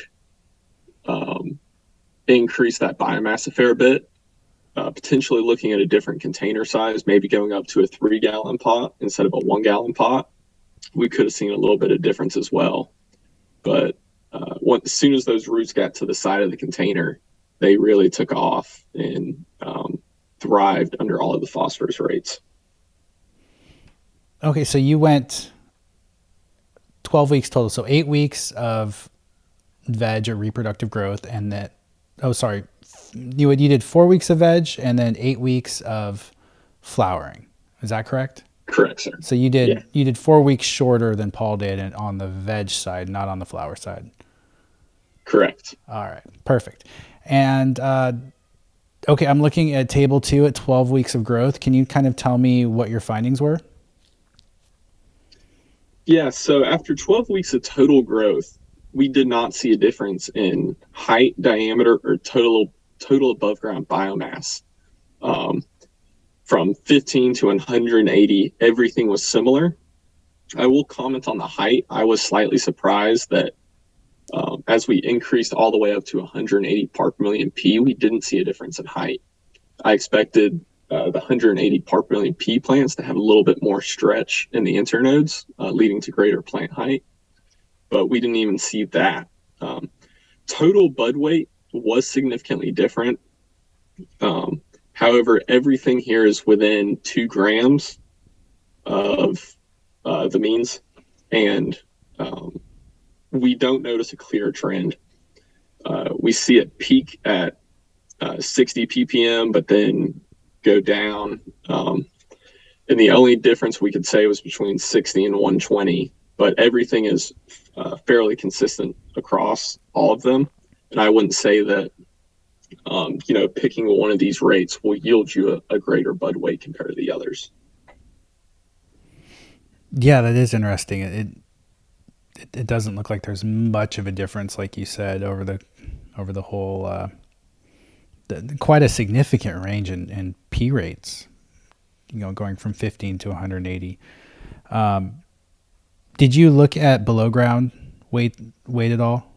increased that biomass a fair bit. Potentially looking at a different container size, maybe going up to a 3-gallon pot instead of a 1-gallon pot, we could have seen a little bit of difference as well. But as soon as those roots got to the side of the container, they really took off and thrived under all of the phosphorus rates. Okay, so you went 12 weeks total, so 8 weeks of veg or reproductive growth, and that, you did 4 weeks of veg and then 8 weeks of flowering. Is that correct? Correct, sir. So you did 4 weeks shorter than Paul did, and on the veg side, not on the flower side. Correct. All right, perfect. And okay, I'm looking at table 2 at 12 weeks of growth. Can you kind of tell me what your findings were? Yeah, so after 12 weeks of total growth, we did not see a difference in height, diameter, or total above ground biomass. From 15 to 180, everything was similar. I will comment on the height. I was slightly surprised that as we increased all the way up to 180 part per million P, we didn't see a difference in height. I expected the 180 part per million P plants to have a little bit more stretch in the internodes, leading to greater plant height, but we didn't even see that. Total bud weight was significantly different. However, everything here is within 2 grams of the means, and we don't notice a clear trend. We see it peak at 60 ppm, but then go down. And the only difference we could say was between 60 and 120, but everything is fairly consistent across all of them. And I wouldn't say that, picking one of these rates will yield you a greater bud weight compared to the others. Yeah, that is interesting. It doesn't look like there's much of a difference, like you said, over the whole, quite a significant range in P rates, going from 15 to 180. Did you look at below ground weight at all,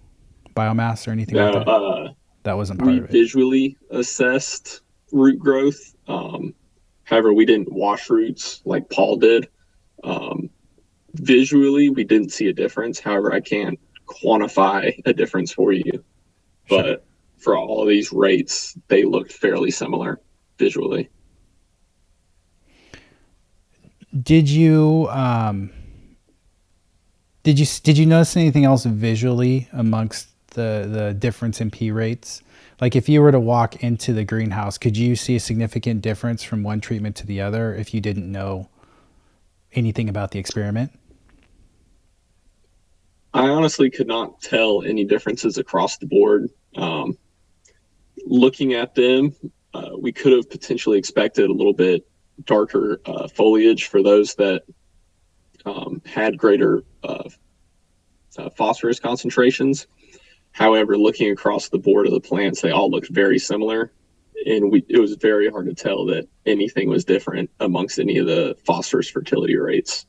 biomass or anything like that? That wasn't part of it. We visually assessed root growth. However, we didn't wash roots like Paul did. Visually, we didn't see a difference. However, I can't quantify a difference for you. But sure, for all of these rates, they looked fairly similar visually. Did you notice anything else visually amongst the difference in P rates? Like if you were to walk into the greenhouse, could you see a significant difference from one treatment to the other if you didn't know anything about the experiment? I honestly could not tell any differences across the board. Looking at them, we could have potentially expected a little bit darker foliage for those that had greater phosphorus concentrations. However, looking across the board of the plants, they all looked very similar, and it was very hard to tell that anything was different amongst any of the phosphorus fertility rates.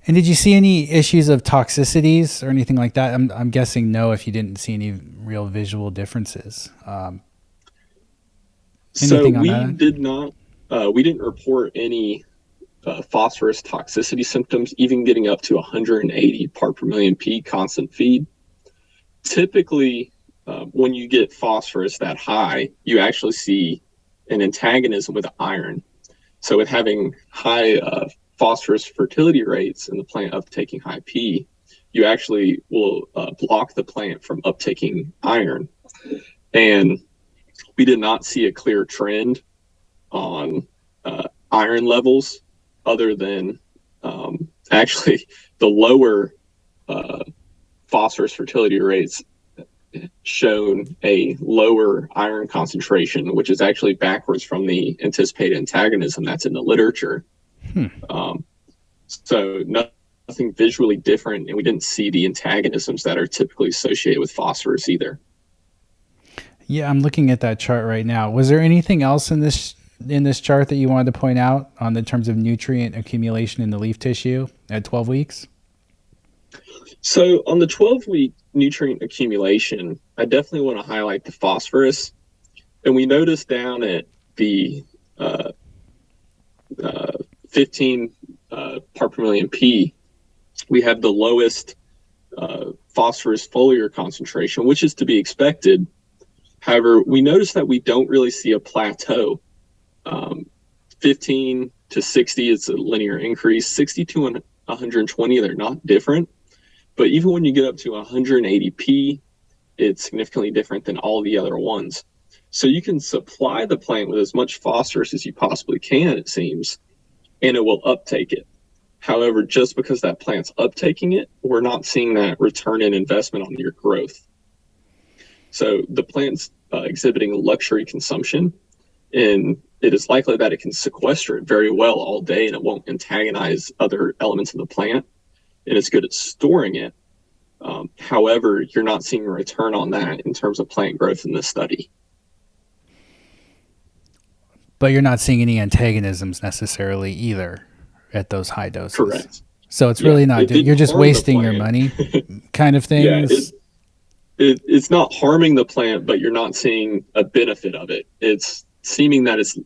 And did you see any issues of toxicities or anything like that? I'm guessing no, if you didn't see any real visual differences. So we did not. We didn't report any phosphorus toxicity symptoms, even getting up to 180 part per million P constant feed. Typically, when you get phosphorus that high, you actually see an antagonism with iron. So with having high phosphorus fertility rates and the plant uptaking high P, you actually will block the plant from uptaking iron. And we did not see a clear trend on iron levels other than actually the lower phosphorus fertility rates shown a lower iron concentration, which is actually backwards from the anticipated antagonism that's in the literature. So nothing visually different, and we didn't see the antagonisms that are typically associated with phosphorus either. Yeah, I'm looking at that chart right now. Was there anything else in this chart that you wanted to point out on the terms of nutrient accumulation in the leaf tissue at 12 weeks? So on the 12-week nutrient accumulation, I definitely want to highlight the phosphorus. And we noticed down at the 15 part per million P, we have the lowest phosphorus foliar concentration, which is to be expected. However, we noticed that we don't really see a plateau. 15 to 60 is a linear increase. 60 to 120, they're not different. But even when you get up to 180p, it's significantly different than all the other ones. So you can supply the plant with as much phosphorus as you possibly can, it seems, and it will uptake it. However, just because that plant's uptaking it, we're not seeing that return in investment on your growth. So the plant's exhibiting luxury consumption, and it is likely that it can sequester it very well all day and it won't antagonize other elements of the plant, and it's good at storing it. However, you're not seeing a return on that in terms of plant growth in this study. But you're not seeing any antagonisms necessarily either at those high doses. Correct. So it's really not, you're just wasting your money kind of thing. Yeah, it's not harming the plant, but you're not seeing a benefit of it. It's seeming that it's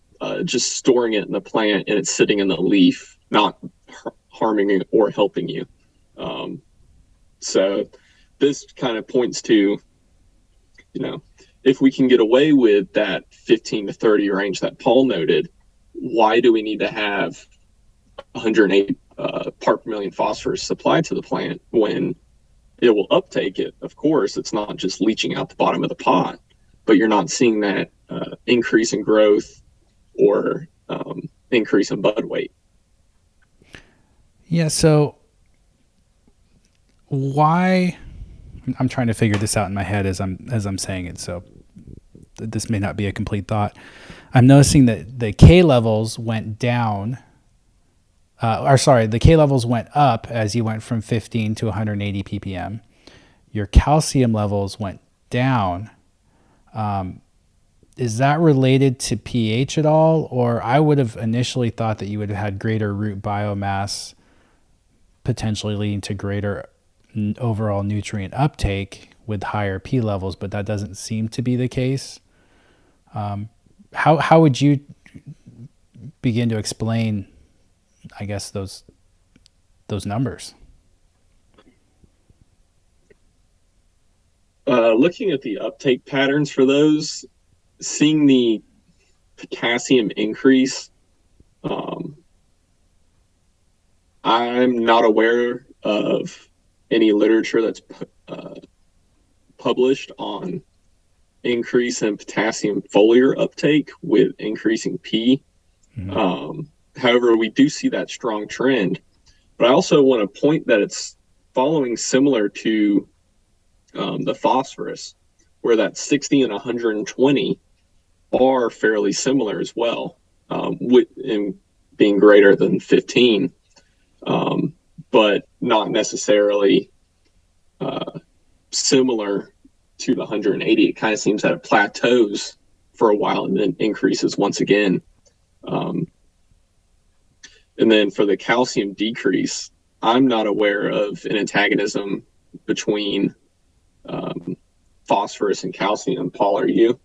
just storing it in the plant and it's sitting in the leaf, not harming it or helping you. So this kind of points to, if we can get away with that 15 to 30 range that Paul noted, why do we need to have 108 part per million phosphorus supplied to the plant when it will uptake it? Of course, it's not just leaching out the bottom of the pot, but you're not seeing that increase in growth or increase in bud weight. Yeah, so why? I'm trying to figure this out in my head as I'm saying it, so this may not be a complete thought. I'm noticing that the K levels went down, the K levels went up as you went from 15 to 180 ppm. Your calcium levels went down. Is that related to pH at all? Or I would have initially thought that you would have had greater root biomass, potentially leading to greater overall nutrient uptake with higher P levels, but that doesn't seem to be the case. How would you begin to explain, I guess, those numbers? Looking at the uptake patterns for those, seeing the potassium increase, I'm not aware of any literature that's published on increase in potassium foliar uptake with increasing P. Mm-hmm. However, we do see that strong trend. But I also want to point that it's following similar to the phosphorus, where that 60 and 120 are fairly similar as well, in being greater than 15. But not necessarily similar to the 180. It kind of seems that it plateaus for a while and then increases once again. And then for the calcium decrease, I'm not aware of an antagonism between phosphorus and calcium. Paul, are you?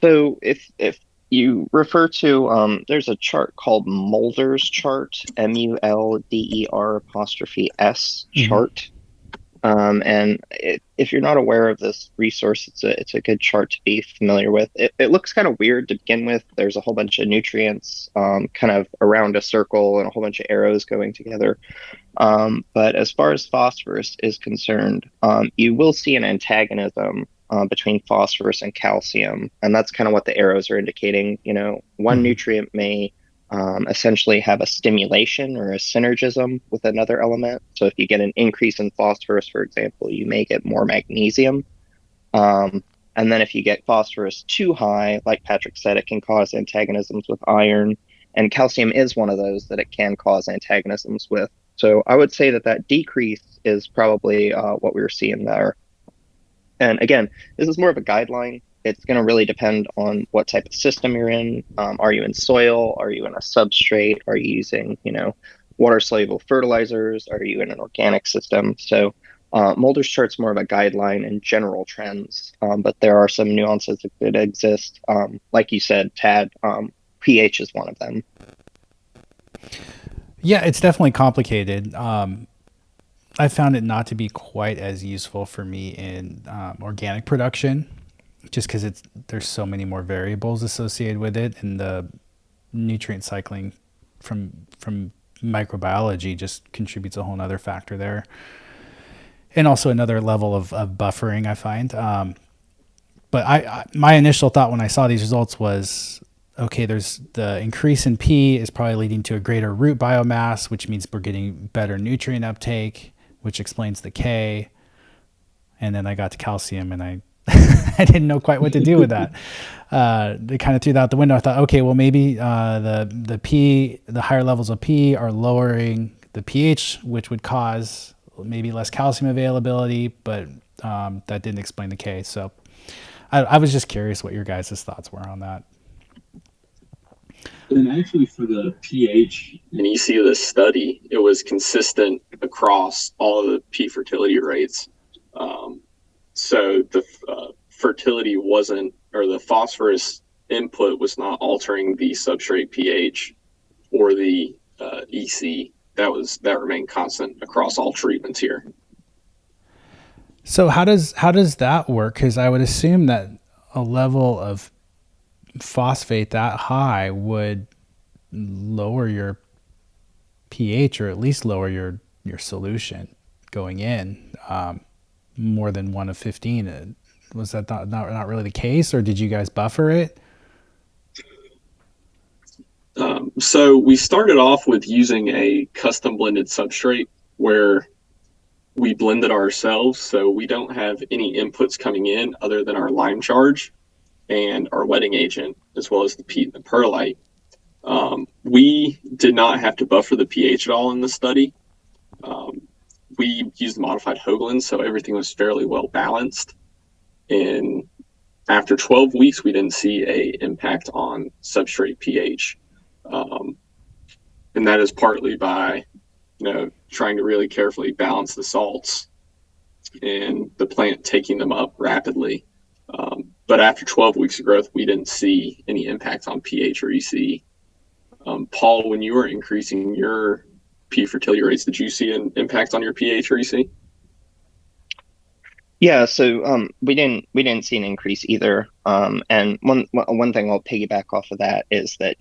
So if you refer to, there's a chart called Mulder's chart, MULDER''S chart. And if you're not aware of this resource, it's a good chart to be familiar with. It looks kind of weird to begin with. There's a whole bunch of nutrients kind of around a circle and a whole bunch of arrows going together. But as far as phosphorus is concerned, you will see an antagonism between phosphorus and calcium, and that's kind of what the arrows are indicating. One nutrient may essentially have a stimulation or a synergism with another element. So if you get an increase in phosphorus, for example, you may get more magnesium. And then if you get phosphorus too high, like Patrick said, it can cause antagonisms with iron, and calcium is one of those that it can cause antagonisms with. So I would say that decrease is probably what we were seeing there. And again, this is more of a guideline. It's going to really depend on what type of system you're in. Are you in soil? Are you in a substrate? Are you using, water-soluble fertilizers? Are you in an organic system? So Mulder's chart's more of a guideline and general trends, but there are some nuances that could exist. Like you said, Tad, pH is one of them. Yeah, it's definitely complicated. I found it not to be quite as useful for me in organic production, just because there's so many more variables associated with it, and the nutrient cycling from microbiology just contributes a whole nother factor there, and also another level of buffering, I find. But my initial thought when I saw these results was, okay, there's the increase in P is probably leading to a greater root biomass, which means we're getting better nutrient uptake, which explains the K. And then I got to calcium and I I didn't know quite what to do with that. They kind of threw that out the window. I thought, okay, well maybe the higher levels of P are lowering the pH, which would cause maybe less calcium availability, but that didn't explain the case. So I was just curious what your guys' thoughts were on that. And actually, for the pH and EC of this study, it was consistent across all of the P fertility rates. So the fertility wasn't, or the phosphorus input was not altering the substrate pH or the EC. That remained constant across all treatments here. So how does that work? Because I would assume that a level of phosphate that high would lower your pH, or at least lower your solution going in more than 1 of 15. Was that not really the case, or did you guys buffer it? So we started off with using a custom blended substrate where we blend it ourselves, so we don't have any inputs coming in other than our lime charge and our wetting agent, as well as the peat and the perlite. We did not have to buffer the pH at all in the study. We used modified Hoagland, so everything was fairly well balanced. And after 12 weeks, we didn't see a impact on substrate pH. And that is partly by trying to really carefully balance the salts and the plant taking them up rapidly. But after 12 weeks of growth, we didn't see any impact on pH or EC. Paul, when you were increasing your P fertility rates, did you see an impact on your pH or EC? Yeah, so we didn't see an increase either. And one thing I'll piggyback off of that is that,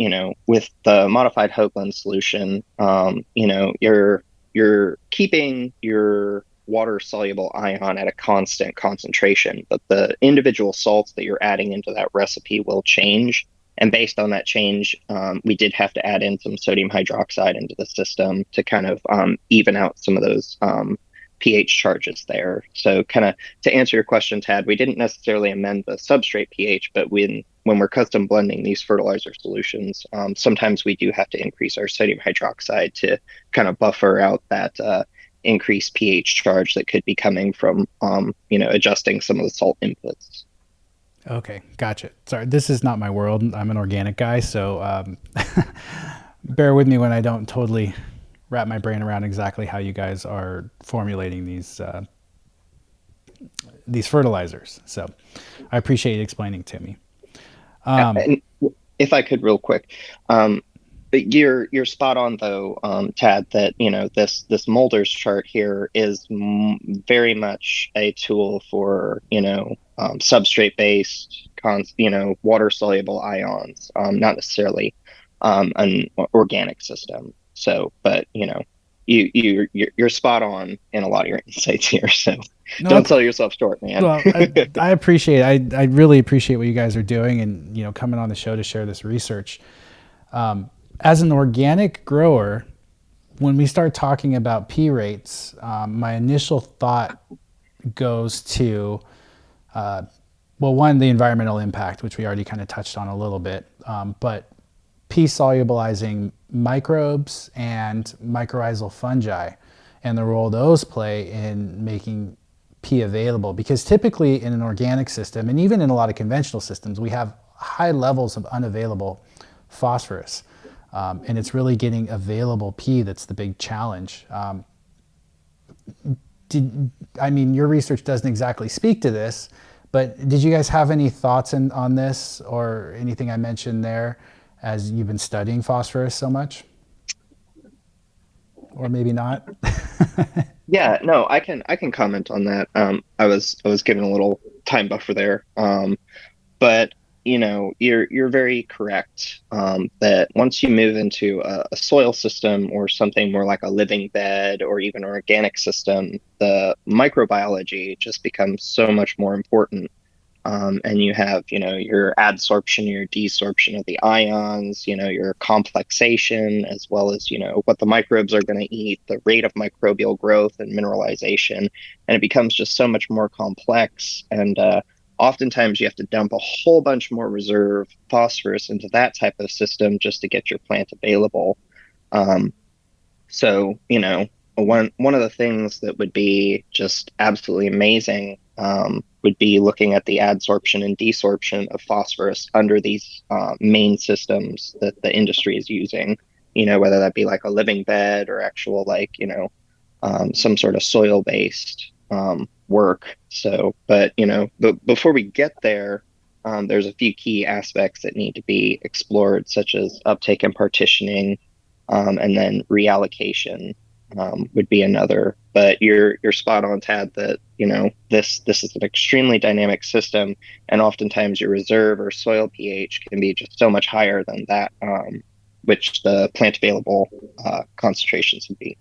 with the modified Hoagland solution, you're keeping your water soluble ion at a constant concentration, but the individual salts that you're adding into that recipe will change. And based on that change, we did have to add in some sodium hydroxide into the system to kind of even out some of those pH charges there. So kind of to answer your question, Tad, we didn't necessarily amend the substrate pH, but when we're custom blending these fertilizer solutions, sometimes we do have to increase our sodium hydroxide to kind of buffer out that increased pH charge that could be coming from, adjusting some of the salt inputs. Okay, gotcha. Sorry, this is not my world. I'm an organic guy, so bear with me when I don't totally wrap my brain around exactly how you guys are formulating these fertilizers. So I appreciate you explaining to me. And if I could real quick, but you're spot on though, Tad, that this Mulder's chart here is very much a tool for substrate based water soluble ions, not necessarily an organic system. So, but you're spot on in a lot of your insights here. So don't sell yourself short, man. Well, I appreciate it. I really appreciate what you guys are doing, and coming on the show to share this research. As an organic grower, when we start talking about P rates, my initial thought goes to, one, the environmental impact, which we already kind of touched on a little bit, but P solubilizing microbes and mycorrhizal fungi and the role those play in making P available. Because typically in an organic system, and even in a lot of conventional systems, we have high levels of unavailable phosphorus. And it's really getting available P that's the big challenge. Your research doesn't exactly speak to this, but did you guys have any thoughts on this or anything I mentioned there as you've been studying phosphorus so much? Or maybe not? Yeah, no, I can comment on that. I was given a little time buffer there. But you're very correct that once you move into a soil system or something more like a living bed or even an organic system, the microbiology just becomes so much more important. And you have, your adsorption, your desorption of the ions, your complexation, as well as, what the microbes are going to eat, the rate of microbial growth and mineralization. And it becomes just so much more complex. And oftentimes you have to dump a whole bunch more reserve phosphorus into that type of system just to get your plant available. Um, so, one of the things that would be just absolutely amazing would be looking at the adsorption and desorption of phosphorus under these main systems that the industry is using, whether that be like a living bed or actual some sort of soil-based work. So, but before we get there, there's a few key aspects that need to be explored, such as uptake and partitioning, and then reallocation would be another. But you're spot on, Tad, that this is an extremely dynamic system, and oftentimes your reserve or soil pH can be just so much higher than that, which the plant available concentrations would be.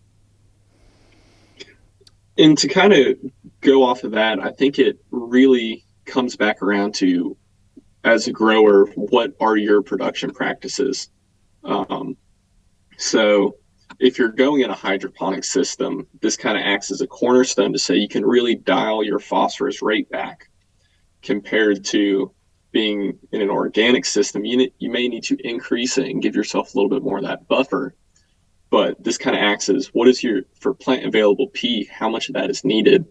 And to kind of go off of that, I think it really comes back around to, as a grower, what are your production practices? So if you're going in a hydroponic system, this kind of acts as a cornerstone to say you can really dial your phosphorus rate back compared to being in an organic system. You may need to increase it and give yourself a little bit more of that buffer. But this kind of acts as, what is for plant available P, how much of that is needed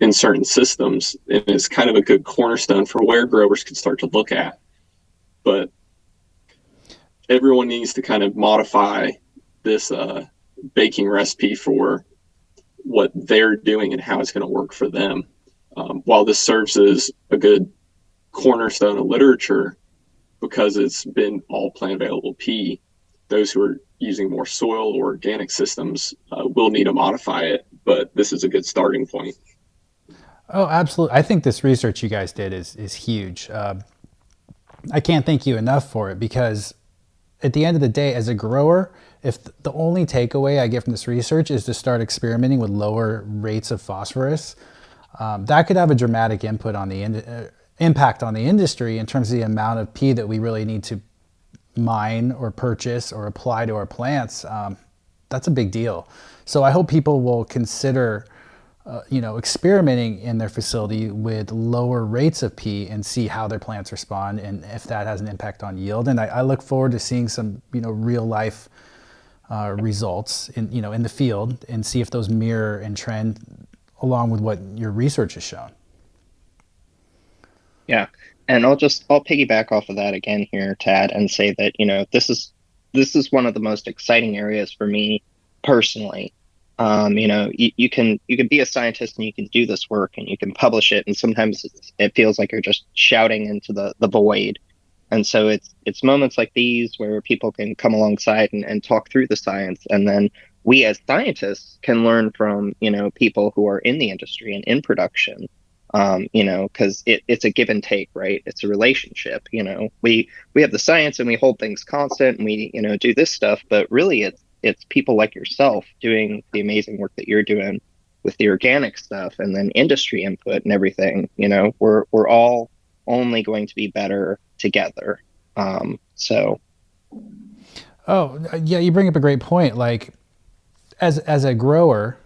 in certain systems. And it's kind of a good cornerstone for where growers can start to look at. But everyone needs to kind of modify this baking recipe for what they're doing and how it's going to work for them. While this serves as a good cornerstone of literature, because it's been all plant available P, those who are using more soil or organic systems will need to modify it, but this is a good starting point. Oh, absolutely. I think this research you guys did is huge. I can't thank you enough for it, because at the end of the day, as a grower, if the only takeaway I get from this research is to start experimenting with lower rates of phosphorus, that could have a dramatic impact on the industry in terms of the amount of P that we really need to mine or purchase or apply to our plants. That's a big deal. So I hope people will consider experimenting in their facility with lower rates of P and see how their plants respond and if that has an impact on yield. And I look forward to seeing some real life results in the field, and see if those mirror and trend along with what your research has shown. Yeah. And I'll piggyback off of that again here, Tad, and say that, this is one of the most exciting areas for me personally. You can be a scientist and you can do this work and you can publish it, and sometimes it feels like you're just shouting into the void. And so it's moments like these where people can come alongside and talk through the science, and then we as scientists can learn from people who are in the industry and in production. Because it's a give and take, right? It's a relationship. We have the science and we hold things constant and we do this stuff, but really it's people like yourself doing the amazing work that you're doing with the organic stuff, and then industry input and everything. We're all only going to be better together. So. Oh yeah, you bring up a great point. Like as a grower,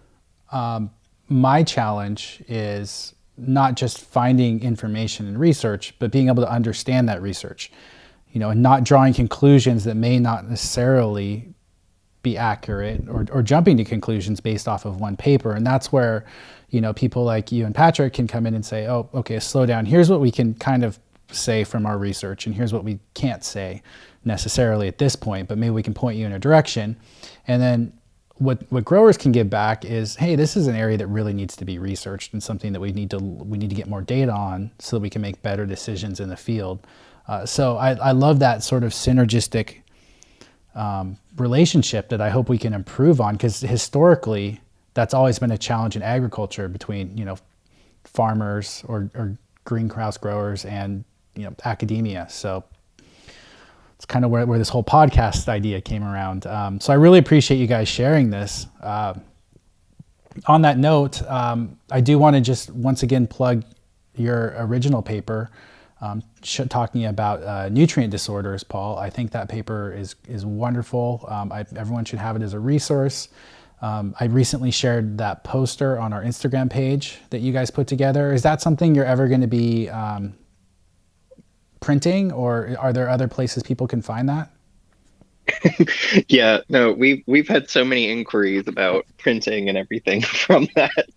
my challenge is not just finding information and research, but being able to understand that research, and not drawing conclusions that may not necessarily be accurate, or jumping to conclusions based off of one paper. And that's where, people like you and Patrick can come in and say, oh, okay, slow down. Here's what we can kind of say from our research, and here's what we can't say necessarily at this point, but maybe we can point you in a direction. And then what growers can give back is, hey, this is an area that really needs to be researched and something that we need to get more data on so that we can make better decisions in the field. So I love that sort of synergistic relationship that I hope we can improve on, because historically that's always been a challenge in agriculture between farmers or greenhouse growers and academia. So it's kind of where this whole podcast idea came around. So I really appreciate you guys sharing this. On that note, I do want to just once again plug your original paper talking about nutrient disorders, Paul. I think that paper is wonderful. Everyone should have it as a resource. I recently shared that poster on our Instagram page that you guys put together. Is that something you're ever going to be printing, or are there other places people can find that? Yeah, no, we've had so many inquiries about printing and everything from that.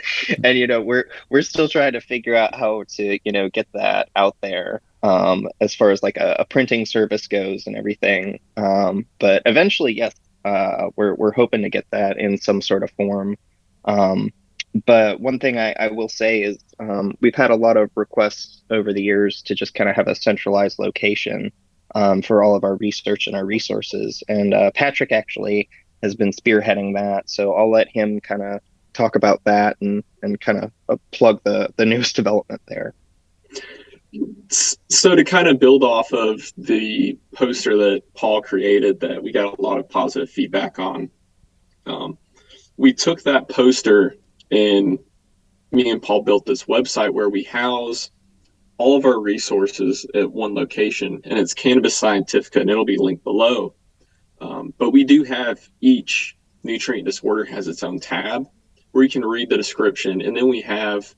And we're still trying to figure out how to, get that out there as far as like a printing service goes and everything. But eventually, yes, we're hoping to get that in some sort of form. Um but one thing I will say is we've had a lot of requests over the years to just kind of have a centralized location for all of our research and our resources. And Patrick actually has been spearheading that, so I'll let him kind of talk about that and kind of plug the newest development there. So to kind of build off of the poster that Paul created that we got a lot of positive feedback on, we took that poster and me and Paul built this website where we house all of our resources at one location, and it's Cannabis Scientifica, and it'll be linked below. But we do have each nutrient disorder has its own tab where you can read the description, and then we have,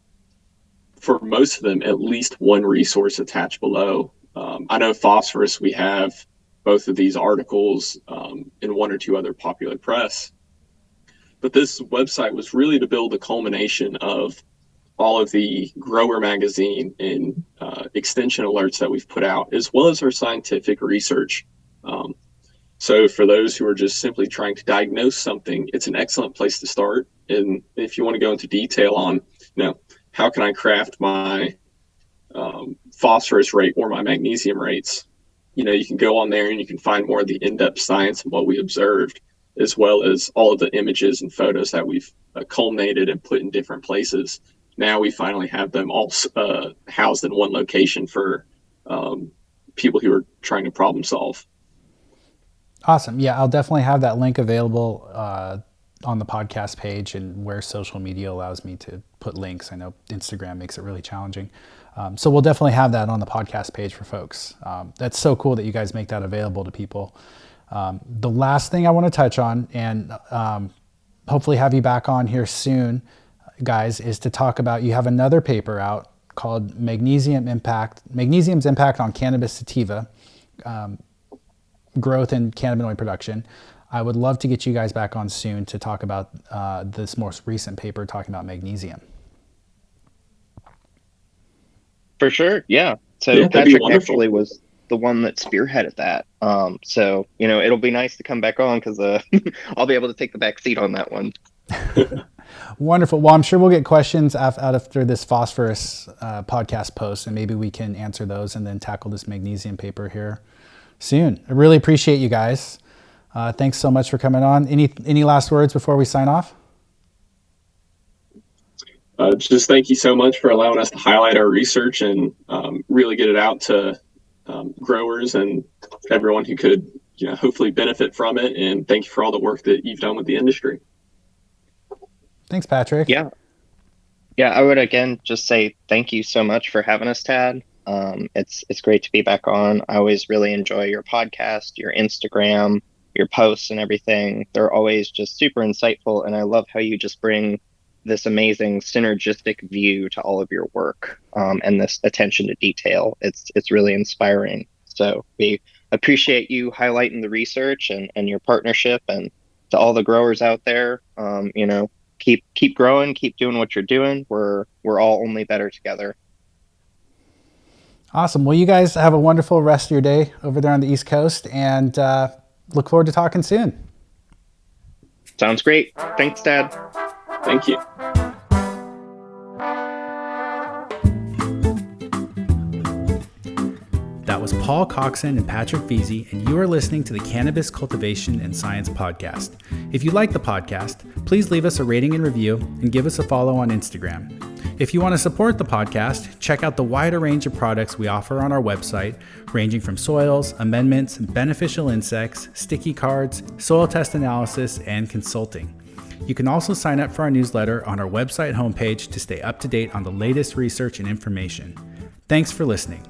for most of them, at least one resource attached below. I know Phosphorus, we have both of these articles in one or two other popular press. But this website was really to build a culmination of all of the grower magazine and extension alerts that we've put out, as well as our scientific research. So for those who are just simply trying to diagnose something, it's an excellent place to start. And if you want to go into detail on, how can I craft my phosphorus rate or my magnesium rates, you can go on there and you can find more of the in-depth science and what we observed, as well as all of the images and photos that we've culminated and put in different places. Now we finally have them all housed in one location for people who are trying to problem solve. Awesome. Yeah, I'll definitely have that link available on the podcast page and where social media allows me to put links. I know Instagram makes it really challenging. So we'll definitely have that on the podcast page for folks. That's so cool that you guys make that available to people. The last thing I want to touch on, and hopefully have you back on here soon, guys, is to talk about, you have another paper out called Magnesium's Impact on Cannabis Sativa Growth and Cannabinoid Production. I would love to get you guys back on soon to talk about this most recent paper talking about magnesium. For sure, yeah. So Patrick actually was the one that spearheaded that. So it'll be nice to come back on because I'll be able to take the back seat on that one. Wonderful. Well, I'm sure we'll get questions out after this phosphorus podcast post, and maybe we can answer those and then tackle this magnesium paper here soon. I really appreciate you guys. Thanks so much for coming on. Any last words before we sign off? Just thank you so much for allowing us to highlight our research and really get it out to growers and everyone who could hopefully benefit from it. And thank you for all the work that you've done with the industry. Thanks, Patrick. Yeah, I would again just say thank you so much for having us, Tad. It's great to be back on. I always really enjoy your podcast, your Instagram, your posts and everything. They're always just super insightful, and I love how you just bring this amazing synergistic view to all of your work and this attention to detail. It's really inspiring. So we appreciate you highlighting the research and your partnership, and to all the growers out there, keep growing, keep doing what you're doing. We're all only better together. Awesome. Well, you guys have a wonderful rest of your day over there on the East Coast, and look forward to talking soon. Sounds great. Thanks, Dad. Thank you. That was Paul Cockson and Patrick Veazie, and you are listening to the Cannabis Cultivation and Science Podcast. If you like the podcast, please leave us a rating and review and give us a follow on Instagram. If you want to support the podcast, check out the wider range of products we offer on our website, ranging from soils, amendments, beneficial insects, sticky cards, soil test analysis, and consulting. You can also sign up for our newsletter on our website homepage to stay up to date on the latest research and information. Thanks for listening.